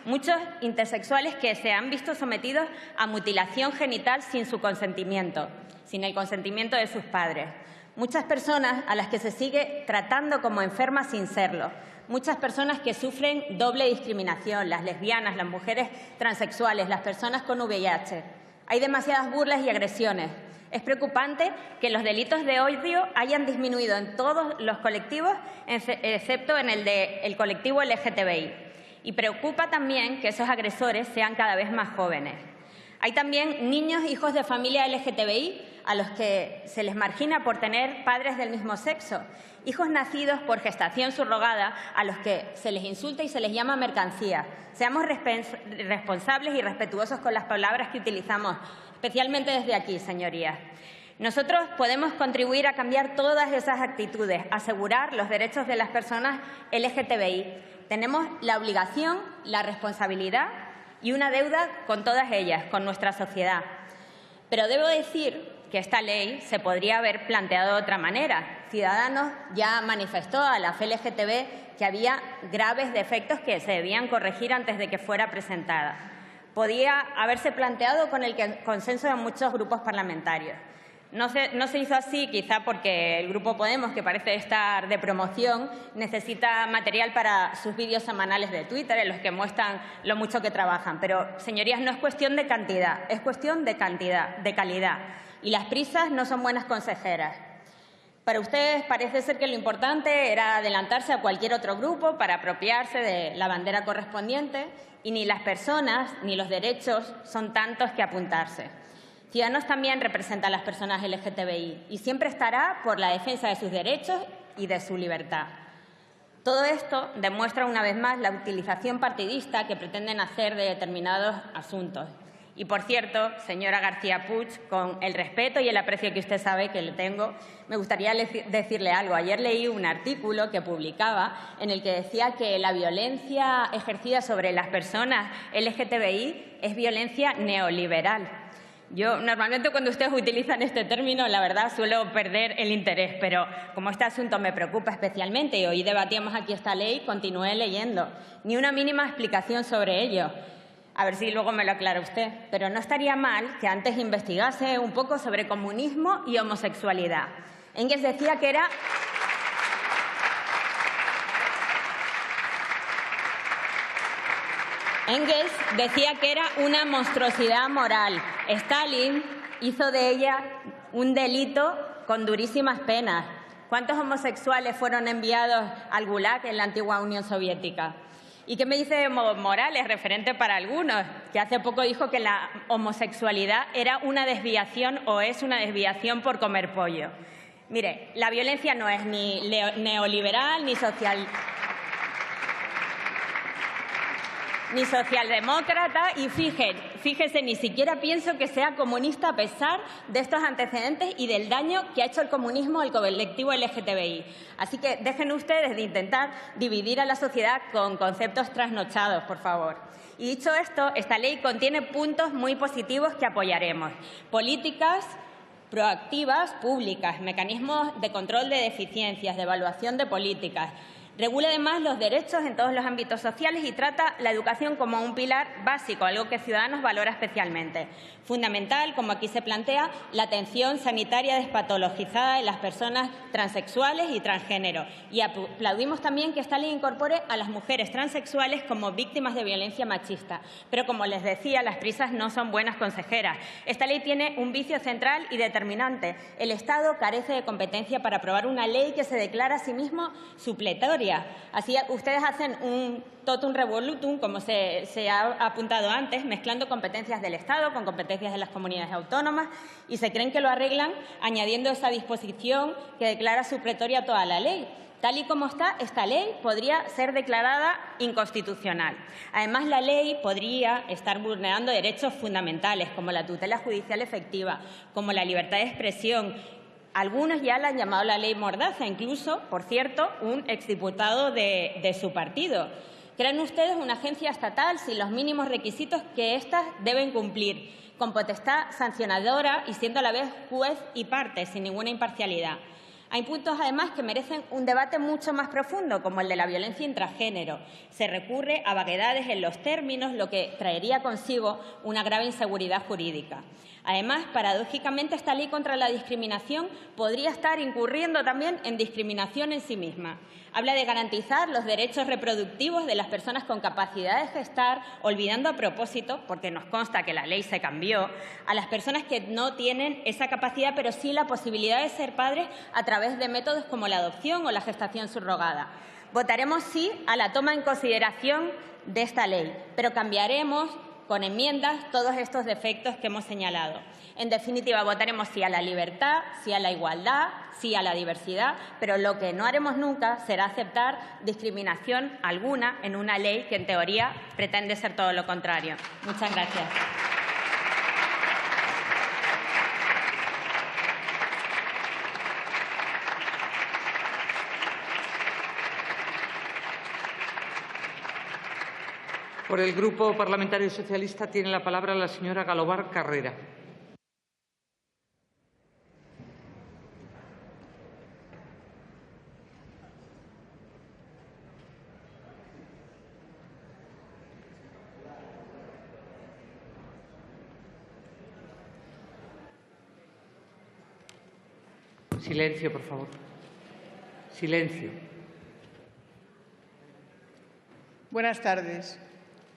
Muchos intersexuales que se han visto sometidos a mutilación genital sin su consentimiento, sin el consentimiento de sus padres. Muchas personas a las que se sigue tratando como enfermas sin serlo. Muchas personas que sufren doble discriminación, las lesbianas, las mujeres transexuales, las personas con VIH. Hay demasiadas burlas y agresiones. Es preocupante que los delitos de odio hayan disminuido en todos los colectivos, excepto en el del colectivo LGTBI. Y preocupa también que esos agresores sean cada vez más jóvenes. Hay también niños hijos de familia LGTBI a los que se les margina por tener padres del mismo sexo, hijos nacidos por gestación subrogada a los que se les insulta y se les llama mercancía. Seamos responsables y respetuosos con las palabras que utilizamos, especialmente desde aquí, señorías. Nosotros podemos contribuir a cambiar todas esas actitudes, asegurar los derechos de las personas LGTBI. Tenemos la obligación, la responsabilidad y una deuda con todas ellas, con nuestra sociedad. Pero debo decir que esta ley se podría haber planteado de otra manera. Ciudadanos ya manifestó a la FLGTB que había graves defectos que se debían corregir antes de que fuera presentada. Podía haberse planteado con el consenso de muchos grupos parlamentarios. No se hizo así, quizá porque el Grupo Podemos, que parece estar de promoción, necesita material para sus vídeos semanales de Twitter, en los que muestran lo mucho que trabajan. Pero, señorías, no es cuestión de cantidad, es cuestión de calidad. Y las prisas no son buenas consejeras. Para ustedes parece ser que lo importante era adelantarse a cualquier otro grupo para apropiarse de la bandera correspondiente y ni las personas ni los derechos son tantos que apuntarse. Ciudadanos también representa a las personas LGTBI y siempre estará por la defensa de sus derechos y de su libertad. Todo esto demuestra una vez más la utilización partidista que pretenden hacer de determinados asuntos. Y, por cierto, señora García Puig, con el respeto y el aprecio que usted sabe que le tengo, me gustaría decirle algo. Ayer leí un artículo que publicaba en el que decía que la violencia ejercida sobre las personas LGTBI es violencia neoliberal. Yo, normalmente, cuando ustedes utilizan este término, la verdad, suelo perder el interés, pero como este asunto me preocupa especialmente y hoy debatíamos aquí esta ley, continué leyendo. Ni una mínima explicación sobre ello. A ver si luego me lo aclara usted. Pero no estaría mal que antes investigase un poco sobre comunismo y homosexualidad. Engels decía que era... Engels decía que era una monstruosidad moral. Stalin hizo de ella un delito con durísimas penas. ¿Cuántos homosexuales fueron enviados al Gulag en la antigua Unión Soviética? ¿Y qué me dice Morales, referente para algunos, que hace poco dijo que la homosexualidad era una desviación o es una desviación por comer pollo? Mire, la violencia no es ni neoliberal ni socialdemócrata y fíjese, ni siquiera pienso que sea comunista a pesar de estos antecedentes y del daño que ha hecho el comunismo al colectivo LGTBI. Así que dejen ustedes de intentar dividir a la sociedad con conceptos trasnochados, por favor. Y dicho esto, esta ley contiene puntos muy positivos que apoyaremos. Políticas proactivas públicas, mecanismos de control de deficiencias, de evaluación de políticas. Regula además los derechos en todos los ámbitos sociales y trata la educación como un pilar básico, algo que Ciudadanos valora especialmente. Fundamental, como aquí se plantea, la atención sanitaria despatologizada en las personas transexuales y transgénero. Y aplaudimos también que esta ley incorpore a las mujeres transexuales como víctimas de violencia machista. Pero, como les decía, las prisas no son buenas consejeras. Esta ley tiene un vicio central y determinante. El Estado carece de competencia para aprobar una ley que se declara a sí mismo supletoria. Así ustedes hacen un totum revolutum, como se ha apuntado antes, mezclando competencias del Estado con competencias de las comunidades autónomas y se creen que lo arreglan añadiendo esa disposición que declara supletoria toda la ley. Tal y como está, esta ley podría ser declarada inconstitucional. Además, la ley podría estar vulnerando derechos fundamentales, como la tutela judicial efectiva, como la libertad de expresión. Algunos ya la han llamado la ley Mordaza, incluso, por cierto, un exdiputado de su partido. ¿Creen ustedes una agencia estatal sin los mínimos requisitos que éstas deben cumplir, con potestad sancionadora y siendo a la vez juez y parte, sin ninguna imparcialidad? Hay puntos, además, que merecen un debate mucho más profundo, como el de la violencia intragénero. Se recurre a vaguedades en los términos, lo que traería consigo una grave inseguridad jurídica. Además, paradójicamente, esta ley contra la discriminación podría estar incurriendo también en discriminación en sí misma. Habla de garantizar los derechos reproductivos de las personas con capacidad de gestar, olvidando a propósito, porque nos consta que la ley se cambió, a las personas que no tienen esa capacidad, pero sí la posibilidad de ser padres a través de métodos como la adopción o la gestación subrogada. Votaremos sí a la toma en consideración de esta ley, pero cambiaremos con enmiendas todos estos defectos que hemos señalado. En definitiva, votaremos sí a la libertad, sí a la igualdad, sí a la diversidad, pero lo que no haremos nunca será aceptar discriminación alguna en una ley que, en teoría, pretende ser todo lo contrario. Muchas gracias. Por el Grupo Parlamentario Socialista tiene la palabra la señora Galobar Carrera. Silencio, por favor. Silencio. Buenas tardes.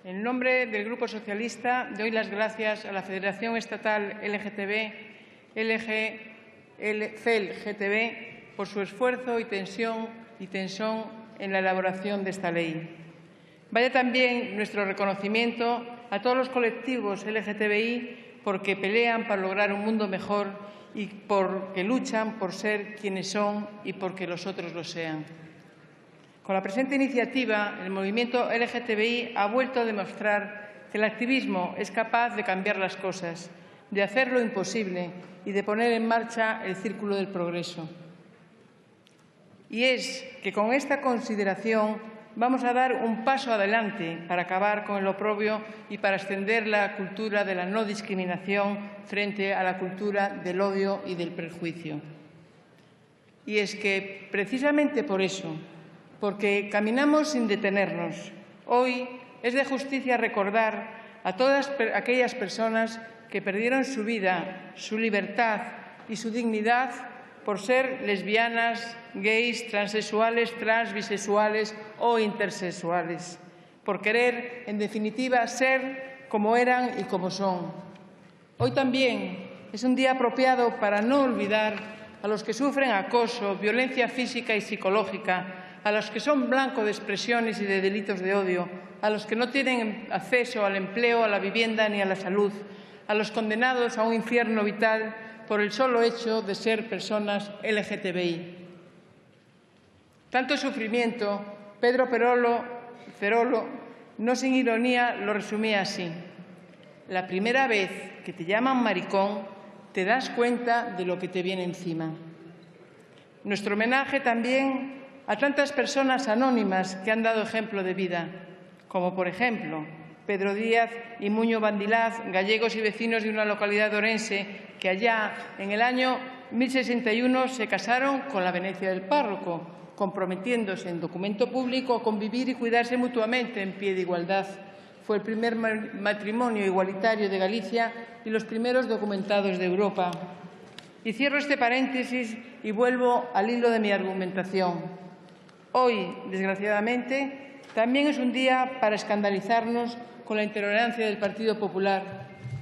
En nombre del Grupo Socialista doy las gracias a la Federación Estatal LGTB, CELGTB, por su esfuerzo y tesón en la elaboración de esta ley. Vaya también nuestro reconocimiento a todos los colectivos LGTBI porque pelean para lograr un mundo mejor y porque luchan por ser quienes son y porque los otros lo sean. Con la presente iniciativa, el movimiento LGTBI ha vuelto a demostrar que el activismo es capaz de cambiar las cosas, de hacer lo imposible y de poner en marcha el círculo del progreso. Y es que con esta consideración vamos a dar un paso adelante para acabar con el oprobio y para extender la cultura de la no discriminación frente a la cultura del odio y del prejuicio. Y es que, precisamente por eso, porque caminamos sin detenernos, hoy es de justicia recordar a todas aquellas personas que perdieron su vida, su libertad y su dignidad por ser lesbianas, gays, transexuales, trans, bisexuales o intersexuales, por querer, en definitiva, ser como eran y como son. Hoy también es un día apropiado para no olvidar a los que sufren acoso, violencia física y psicológica, a los que son blanco de expresiones y de delitos de odio, a los que no tienen acceso al empleo, a la vivienda ni a la salud, a los condenados a un infierno vital por el solo hecho de ser personas LGTBI. Tanto sufrimiento, Pedro Cerolo, no sin ironía, lo resumía así: la primera vez que te llaman maricón, te das cuenta de lo que te viene encima. Nuestro homenaje también a tantas personas anónimas que han dado ejemplo de vida, como por ejemplo Pedro Díaz y Muño Bandilaz, gallegos y vecinos de una localidad de Orense, que allá en el año 1061 se casaron con la Venecia del párroco, comprometiéndose en documento público a convivir y cuidarse mutuamente en pie de igualdad. Fue el primer matrimonio igualitario de Galicia y los primeros documentados de Europa. Y cierro este paréntesis y vuelvo al hilo de mi argumentación. Hoy, desgraciadamente, también es un día para escandalizarnos con la intolerancia del Partido Popular,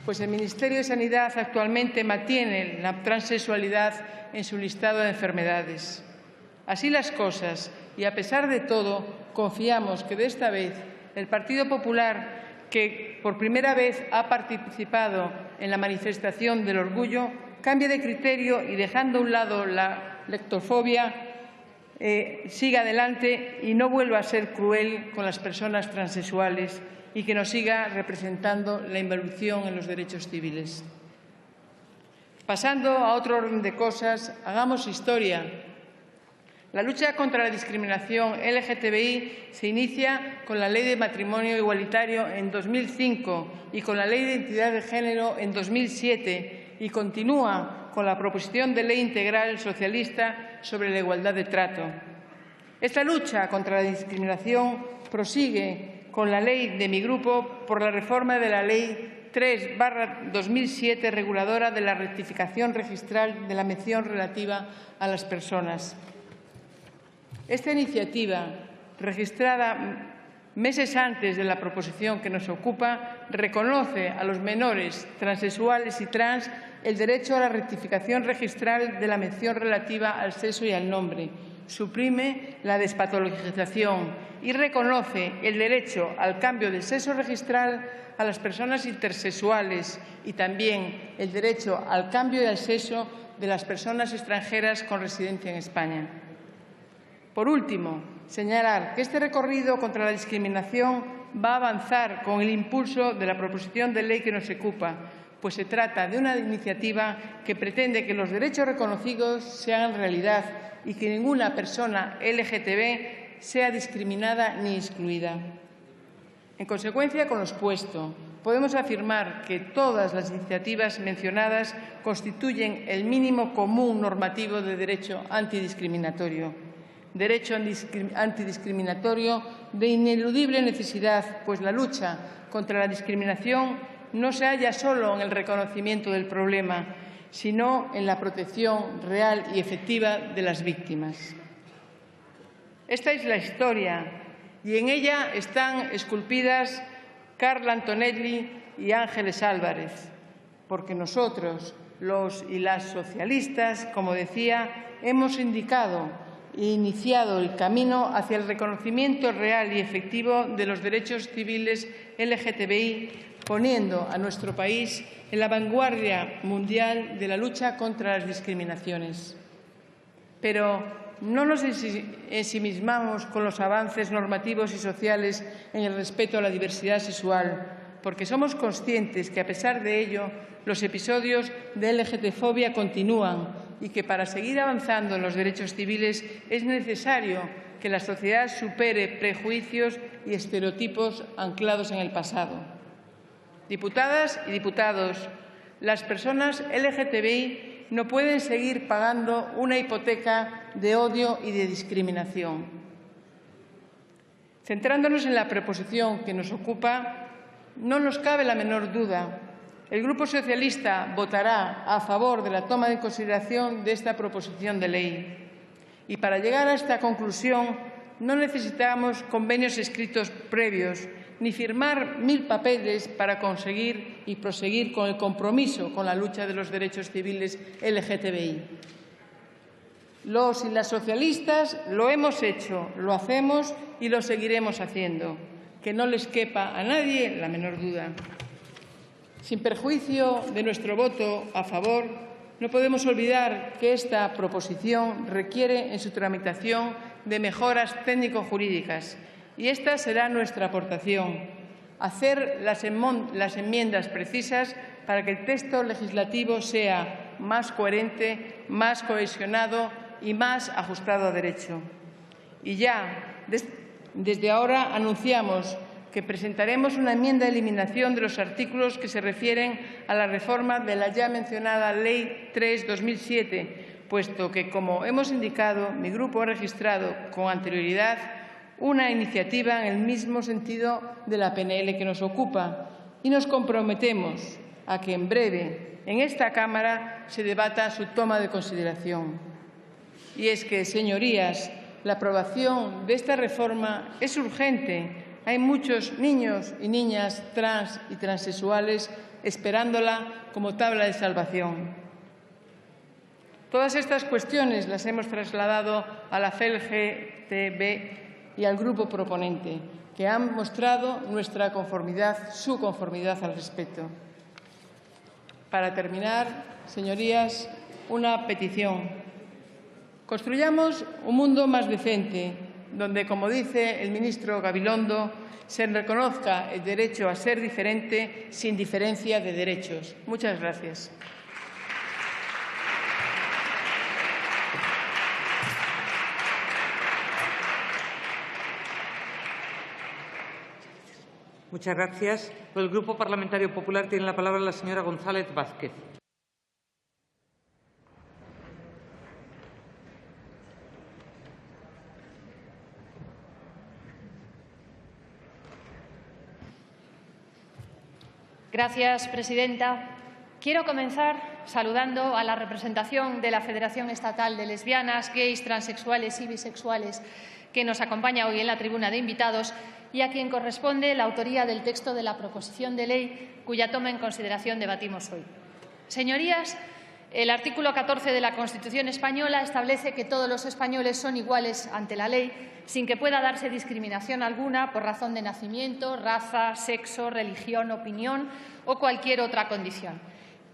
pues el Ministerio de Sanidad actualmente mantiene la transexualidad en su listado de enfermedades. Así las cosas, y a pesar de todo, confiamos que de esta vez el Partido Popular, que por primera vez ha participado en la manifestación del orgullo, cambie de criterio y, dejando a un lado la lectofobia, siga adelante y no vuelva a ser cruel con las personas transexuales y que nos siga representando la involución en los derechos civiles. Pasando a otro orden de cosas, hagamos historia. La lucha contra la discriminación LGTBI se inicia con la Ley de Matrimonio Igualitario en 2005 y con la Ley de Identidad de Género en 2007 y continúa con la proposición de ley integral socialista sobre la igualdad de trato. Esta lucha contra la discriminación prosigue con la ley de mi grupo por la reforma de la Ley 3/2007, reguladora de la rectificación registral de la mención relativa a las personas. Esta iniciativa, registrada meses antes de la proposición que nos ocupa, reconoce a los menores transexuales y trans el derecho a la rectificación registral de la mención relativa al sexo y al nombre, suprime la despatologización y reconoce el derecho al cambio del sexo registral a las personas intersexuales y también el derecho al cambio del sexo de las personas extranjeras con residencia en España. Por último, señalar que este recorrido contra la discriminación va a avanzar con el impulso de la proposición de ley que nos ocupa, pues se trata de una iniciativa que pretende que los derechos reconocidos se hagan realidad y que ninguna persona LGTB sea discriminada ni excluida. En consecuencia con lo expuesto, podemos afirmar que todas las iniciativas mencionadas constituyen el mínimo común normativo de derecho antidiscriminatorio. Derecho antidiscriminatorio de ineludible necesidad, pues la lucha contra la discriminación no se halla solo en el reconocimiento del problema, sino en la protección real y efectiva de las víctimas. Esta es la historia y en ella están esculpidas Carla Antonelli y Ángeles Álvarez, porque nosotros, Los y las socialistas, como decía, hemos indicado e iniciado el camino hacia el reconocimiento real y efectivo de los derechos civiles LGTBI, poniendo a nuestro país en la vanguardia mundial de la lucha contra las discriminaciones. Pero no nos ensimismamos con los avances normativos y sociales en el respeto a la diversidad sexual, porque somos conscientes que, a pesar de ello, los episodios de LGTfobia continúan y que, para seguir avanzando en los derechos civiles, es necesario que la sociedad supere prejuicios y estereotipos anclados en el pasado. Diputadas y diputados, las personas LGTBI no pueden seguir pagando una hipoteca de odio y de discriminación. Centrándonos en la proposición que nos ocupa, no nos cabe la menor duda. El Grupo Socialista votará a favor de la toma en consideración de esta proposición de ley. Y para llegar a esta conclusión no necesitamos convenios escritos previos ni firmar 1000 papeles para conseguir y proseguir con el compromiso con la lucha de los derechos civiles LGTBI. Los y las socialistas lo hemos hecho, lo hacemos y lo seguiremos haciendo. Que no les quepa a nadie la menor duda. Sin perjuicio de nuestro voto a favor, no podemos olvidar que esta proposición requiere en su tramitación de mejoras técnico-jurídicas y esta será nuestra aportación, hacer las enmiendas precisas para que el texto legislativo sea más coherente, más cohesionado y más ajustado a derecho. Y ya, desde ahora anunciamos que presentaremos una enmienda de eliminación de los artículos que se refieren a la reforma de la ya mencionada Ley 3/2007, puesto que, como hemos indicado, mi grupo ha registrado con anterioridad una iniciativa en el mismo sentido de la PNL que nos ocupa y nos comprometemos a que en breve en esta Cámara se debata su toma de consideración. Y es que, señorías, la aprobación de esta reforma es urgente. Hay muchos niños y niñas trans y transexuales esperándola como tabla de salvación. Todas estas cuestiones las hemos trasladado a la FELGTB y al grupo proponente, que han mostrado nuestra conformidad, su conformidad al respecto. Para terminar, señorías, una petición. Construyamos un mundo más decente, donde, como dice el ministro Gabilondo, se reconozca el derecho a ser diferente sin diferencia de derechos. Muchas gracias. Muchas gracias. Por el Grupo Parlamentario Popular tiene la palabra la señora González Vázquez. Gracias, presidenta. Quiero comenzar saludando a la representación de la Federación Estatal de Lesbianas, Gays, Transexuales y Bisexuales, que nos acompaña hoy en la tribuna de invitados y a quien corresponde la autoría del texto de la proposición de ley cuya toma en consideración debatimos hoy. Señorías, el artículo 14 de la Constitución española establece que todos los españoles son iguales ante la ley, sin que pueda darse discriminación alguna por razón de nacimiento, raza, sexo, religión, opinión o cualquier otra condición.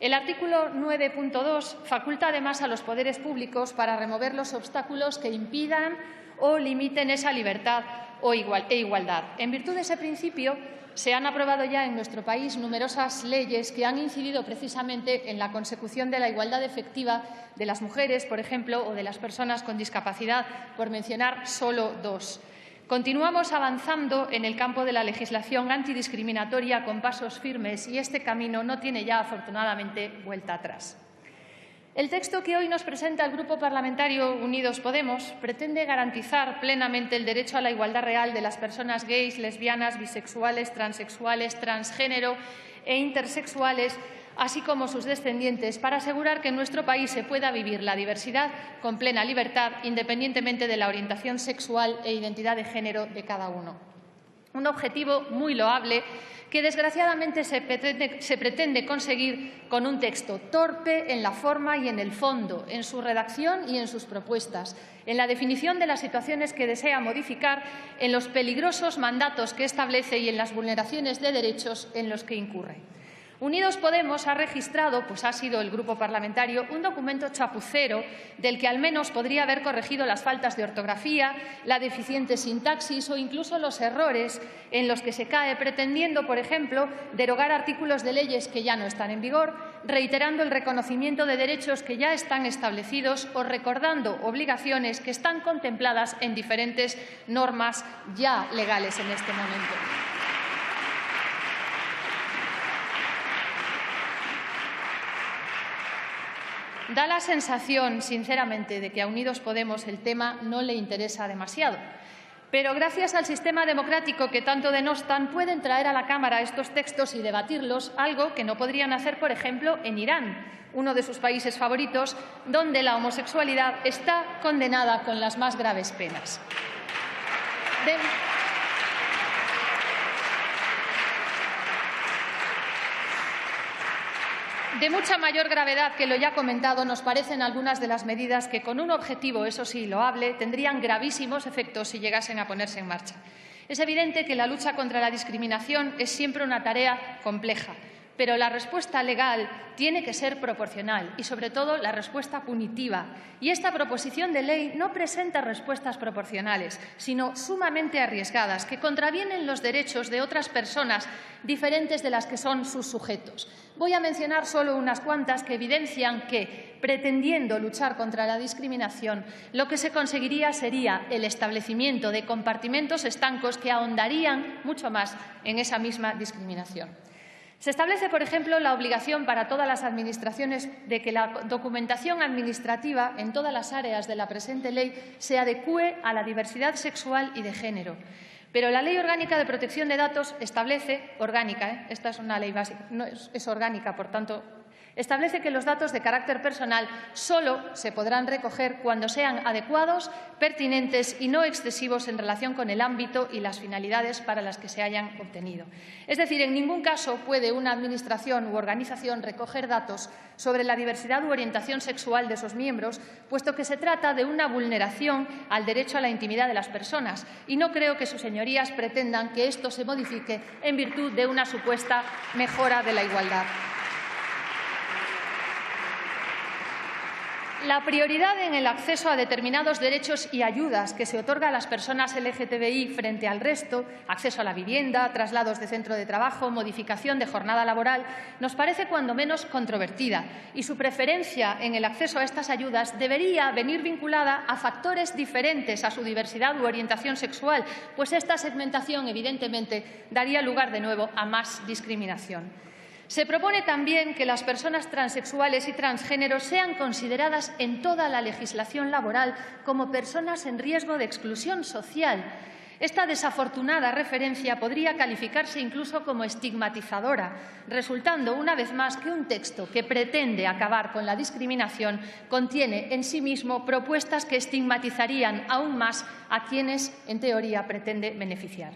El artículo 9.2 faculta además a los poderes públicos para remover los obstáculos que impidan o limiten esa libertad e igualdad. En virtud de ese principio, se han aprobado ya en nuestro país numerosas leyes que han incidido precisamente en la consecución de la igualdad efectiva de las mujeres, por ejemplo, o de las personas con discapacidad, por mencionar solo dos. Continuamos avanzando en el campo de la legislación antidiscriminatoria con pasos firmes y este camino no tiene ya, afortunadamente, vuelta atrás. El texto que hoy nos presenta el Grupo Parlamentario Unidos Podemos pretende garantizar plenamente el derecho a la igualdad real de las personas gays, lesbianas, bisexuales, transexuales, transgénero e intersexuales, así como sus descendientes, para asegurar que en nuestro país se pueda vivir la diversidad con plena libertad, independientemente de la orientación sexual e identidad de género de cada uno. Un objetivo muy loable que desgraciadamente se pretende conseguir con un texto torpe en la forma y en el fondo, en su redacción y en sus propuestas, en la definición de las situaciones que desea modificar, en los peligrosos mandatos que establece y en las vulneraciones de derechos en los que incurre. Unidos Podemos ha registrado, pues ha sido el grupo parlamentario, un documento chapucero del que al menos podría haber corregido las faltas de ortografía, la deficiente sintaxis o incluso los errores en los que se cae, pretendiendo, por ejemplo, derogar artículos de leyes que ya no están en vigor, reiterando el reconocimiento de derechos que ya están establecidos o recordando obligaciones que están contempladas en diferentes normas ya legales en este momento. Da la sensación, sinceramente, de que a Unidos Podemos el tema no le interesa demasiado. Pero gracias al sistema democrático que tanto denostan, pueden traer a la Cámara estos textos y debatirlos, algo que no podrían hacer, por ejemplo, en Irán, uno de sus países favoritos, donde la homosexualidad está condenada con las más graves penas. De mucha mayor gravedad que lo ya comentado nos parecen algunas de las medidas que, con un objetivo, eso sí, loable, tendrían gravísimos efectos si llegasen a ponerse en marcha. Es evidente que la lucha contra la discriminación es siempre una tarea compleja, pero la respuesta legal tiene que ser proporcional y, sobre todo, la respuesta punitiva. Y esta proposición de ley no presenta respuestas proporcionales, sino sumamente arriesgadas, que contravienen los derechos de otras personas diferentes de las que son sus sujetos. Voy a mencionar solo unas cuantas que evidencian que, pretendiendo luchar contra la discriminación, lo que se conseguiría sería el establecimiento de compartimentos estancos que ahondarían mucho más en esa misma discriminación. Se establece, por ejemplo, la obligación para todas las administraciones de que la documentación administrativa en todas las áreas de la presente ley se adecúe a la diversidad sexual y de género. Pero la Ley Orgánica de Protección de Datos establece, esta es una ley básica, no es orgánica, por tanto, establece que los datos de carácter personal solo se podrán recoger cuando sean adecuados, pertinentes y no excesivos en relación con el ámbito y las finalidades para las que se hayan obtenido. Es decir, en ningún caso puede una administración u organización recoger datos sobre la diversidad u orientación sexual de sus miembros, puesto que se trata de una vulneración al derecho a la intimidad de las personas, y no creo que sus señorías pretendan que esto se modifique en virtud de una supuesta mejora de la igualdad. La prioridad en el acceso a determinados derechos y ayudas que se otorga a las personas LGTBI frente al resto, acceso a la vivienda, traslados de centro de trabajo, modificación de jornada laboral, nos parece cuando menos controvertida, y su preferencia en el acceso a estas ayudas debería venir vinculada a factores diferentes a su diversidad u orientación sexual, pues esta segmentación, evidentemente, daría lugar de nuevo a más discriminación. Se propone también que las personas transexuales y transgénero sean consideradas en toda la legislación laboral como personas en riesgo de exclusión social. Esta desafortunada referencia podría calificarse incluso como estigmatizadora, resultando una vez más que un texto que pretende acabar con la discriminación contiene en sí mismo propuestas que estigmatizarían aún más a quienes, en teoría, pretende beneficiar.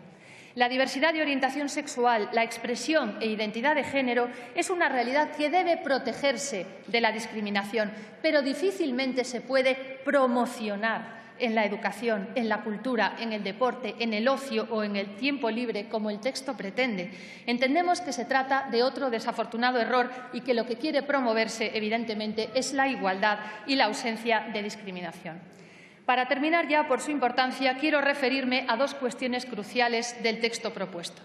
La diversidad de orientación sexual, la expresión e identidad de género es una realidad que debe protegerse de la discriminación, pero difícilmente se puede promocionar en la educación, en la cultura, en el deporte, en el ocio o en el tiempo libre, como el texto pretende. Entendemos que se trata de otro desafortunado error y que lo que quiere promoverse, evidentemente, es la igualdad y la ausencia de discriminación. Para terminar ya, por su importancia, quiero referirme a dos cuestiones cruciales del texto propuesto.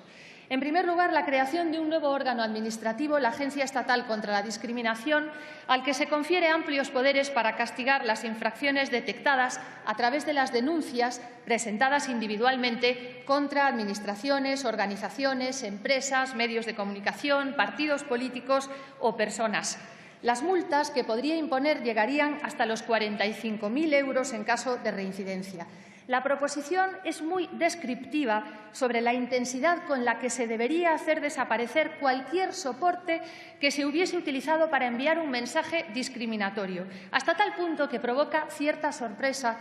En primer lugar, la creación de un nuevo órgano administrativo, la Agencia Estatal contra la Discriminación, al que se confiere amplios poderes para castigar las infracciones detectadas a través de las denuncias presentadas individualmente contra administraciones, organizaciones, empresas, medios de comunicación, partidos políticos o personas. Las multas que podría imponer llegarían hasta los 45.000 euros en caso de reincidencia. La proposición es muy descriptiva sobre la intensidad con la que se debería hacer desaparecer cualquier soporte que se hubiese utilizado para enviar un mensaje discriminatorio, hasta tal punto que provoca cierta sorpresa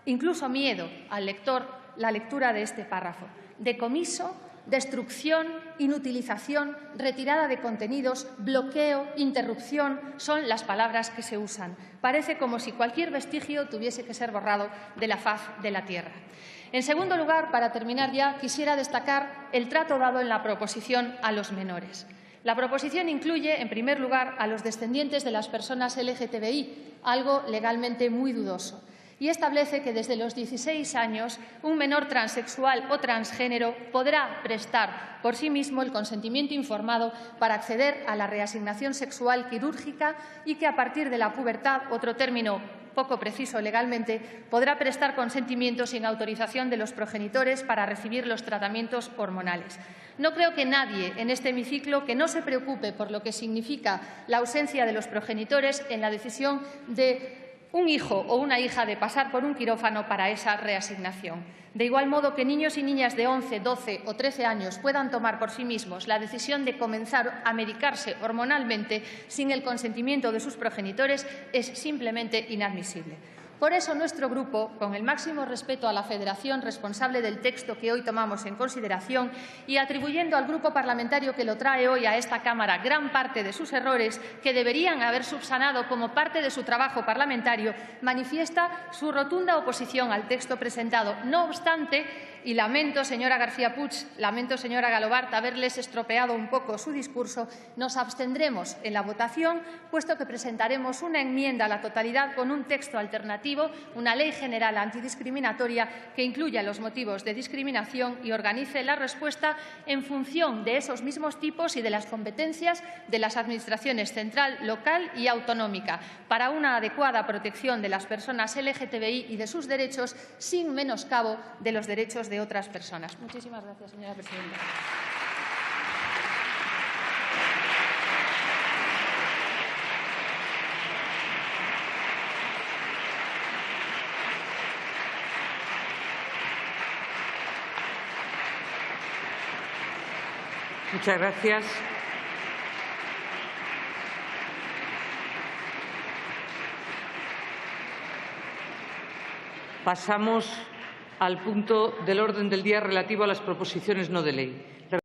incluso miedo al lector la lectura de este párrafo. Decomiso, destrucción, inutilización, retirada de contenidos, bloqueo, interrupción son las palabras que se usan. Parece como si cualquier vestigio tuviese que ser borrado de la faz de la tierra. En segundo lugar, para terminar ya, quisiera destacar el trato dado en la proposición a los menores. La proposición incluye, en primer lugar, a los descendientes de las personas LGTBI, algo legalmente muy dudoso, y establece que desde los 16 años un menor transexual o transgénero podrá prestar por sí mismo el consentimiento informado para acceder a la reasignación sexual quirúrgica y que a partir de la pubertad, otro término poco preciso legalmente, podrá prestar consentimiento sin autorización de los progenitores para recibir los tratamientos hormonales. No creo que nadie en este hemiciclo que no se preocupe por lo que significa la ausencia de los progenitores en la decisión de un hijo o una hija de pasar por un quirófano para esa reasignación. De igual modo que niños y niñas de 11, 12 o 13 años puedan tomar por sí mismos la decisión de comenzar a medicarse hormonalmente sin el consentimiento de sus progenitores es simplemente inadmisible. Por eso nuestro Grupo, con el máximo respeto a la Federación responsable del texto que hoy tomamos en consideración y atribuyendo al Grupo parlamentario que lo trae hoy a esta Cámara gran parte de sus errores que deberían haber subsanado como parte de su trabajo parlamentario, manifiesta su rotunda oposición al texto presentado. No obstante, y lamento, señora García Puig, lamento, señora Galobart, haberles estropeado un poco su discurso, nos abstendremos en la votación, puesto que presentaremos una enmienda a la totalidad con un texto alternativo, una ley general antidiscriminatoria que incluya los motivos de discriminación y organice la respuesta en función de esos mismos tipos y de las competencias de las administraciones central, local y autonómica, para una adecuada protección de las personas LGTBI y de sus derechos, sin menoscabo de los derechos de otras personas. Muchísimas gracias, señora presidenta. Muchas gracias. Pasamos al punto del orden del día relativo a las proposiciones no de ley.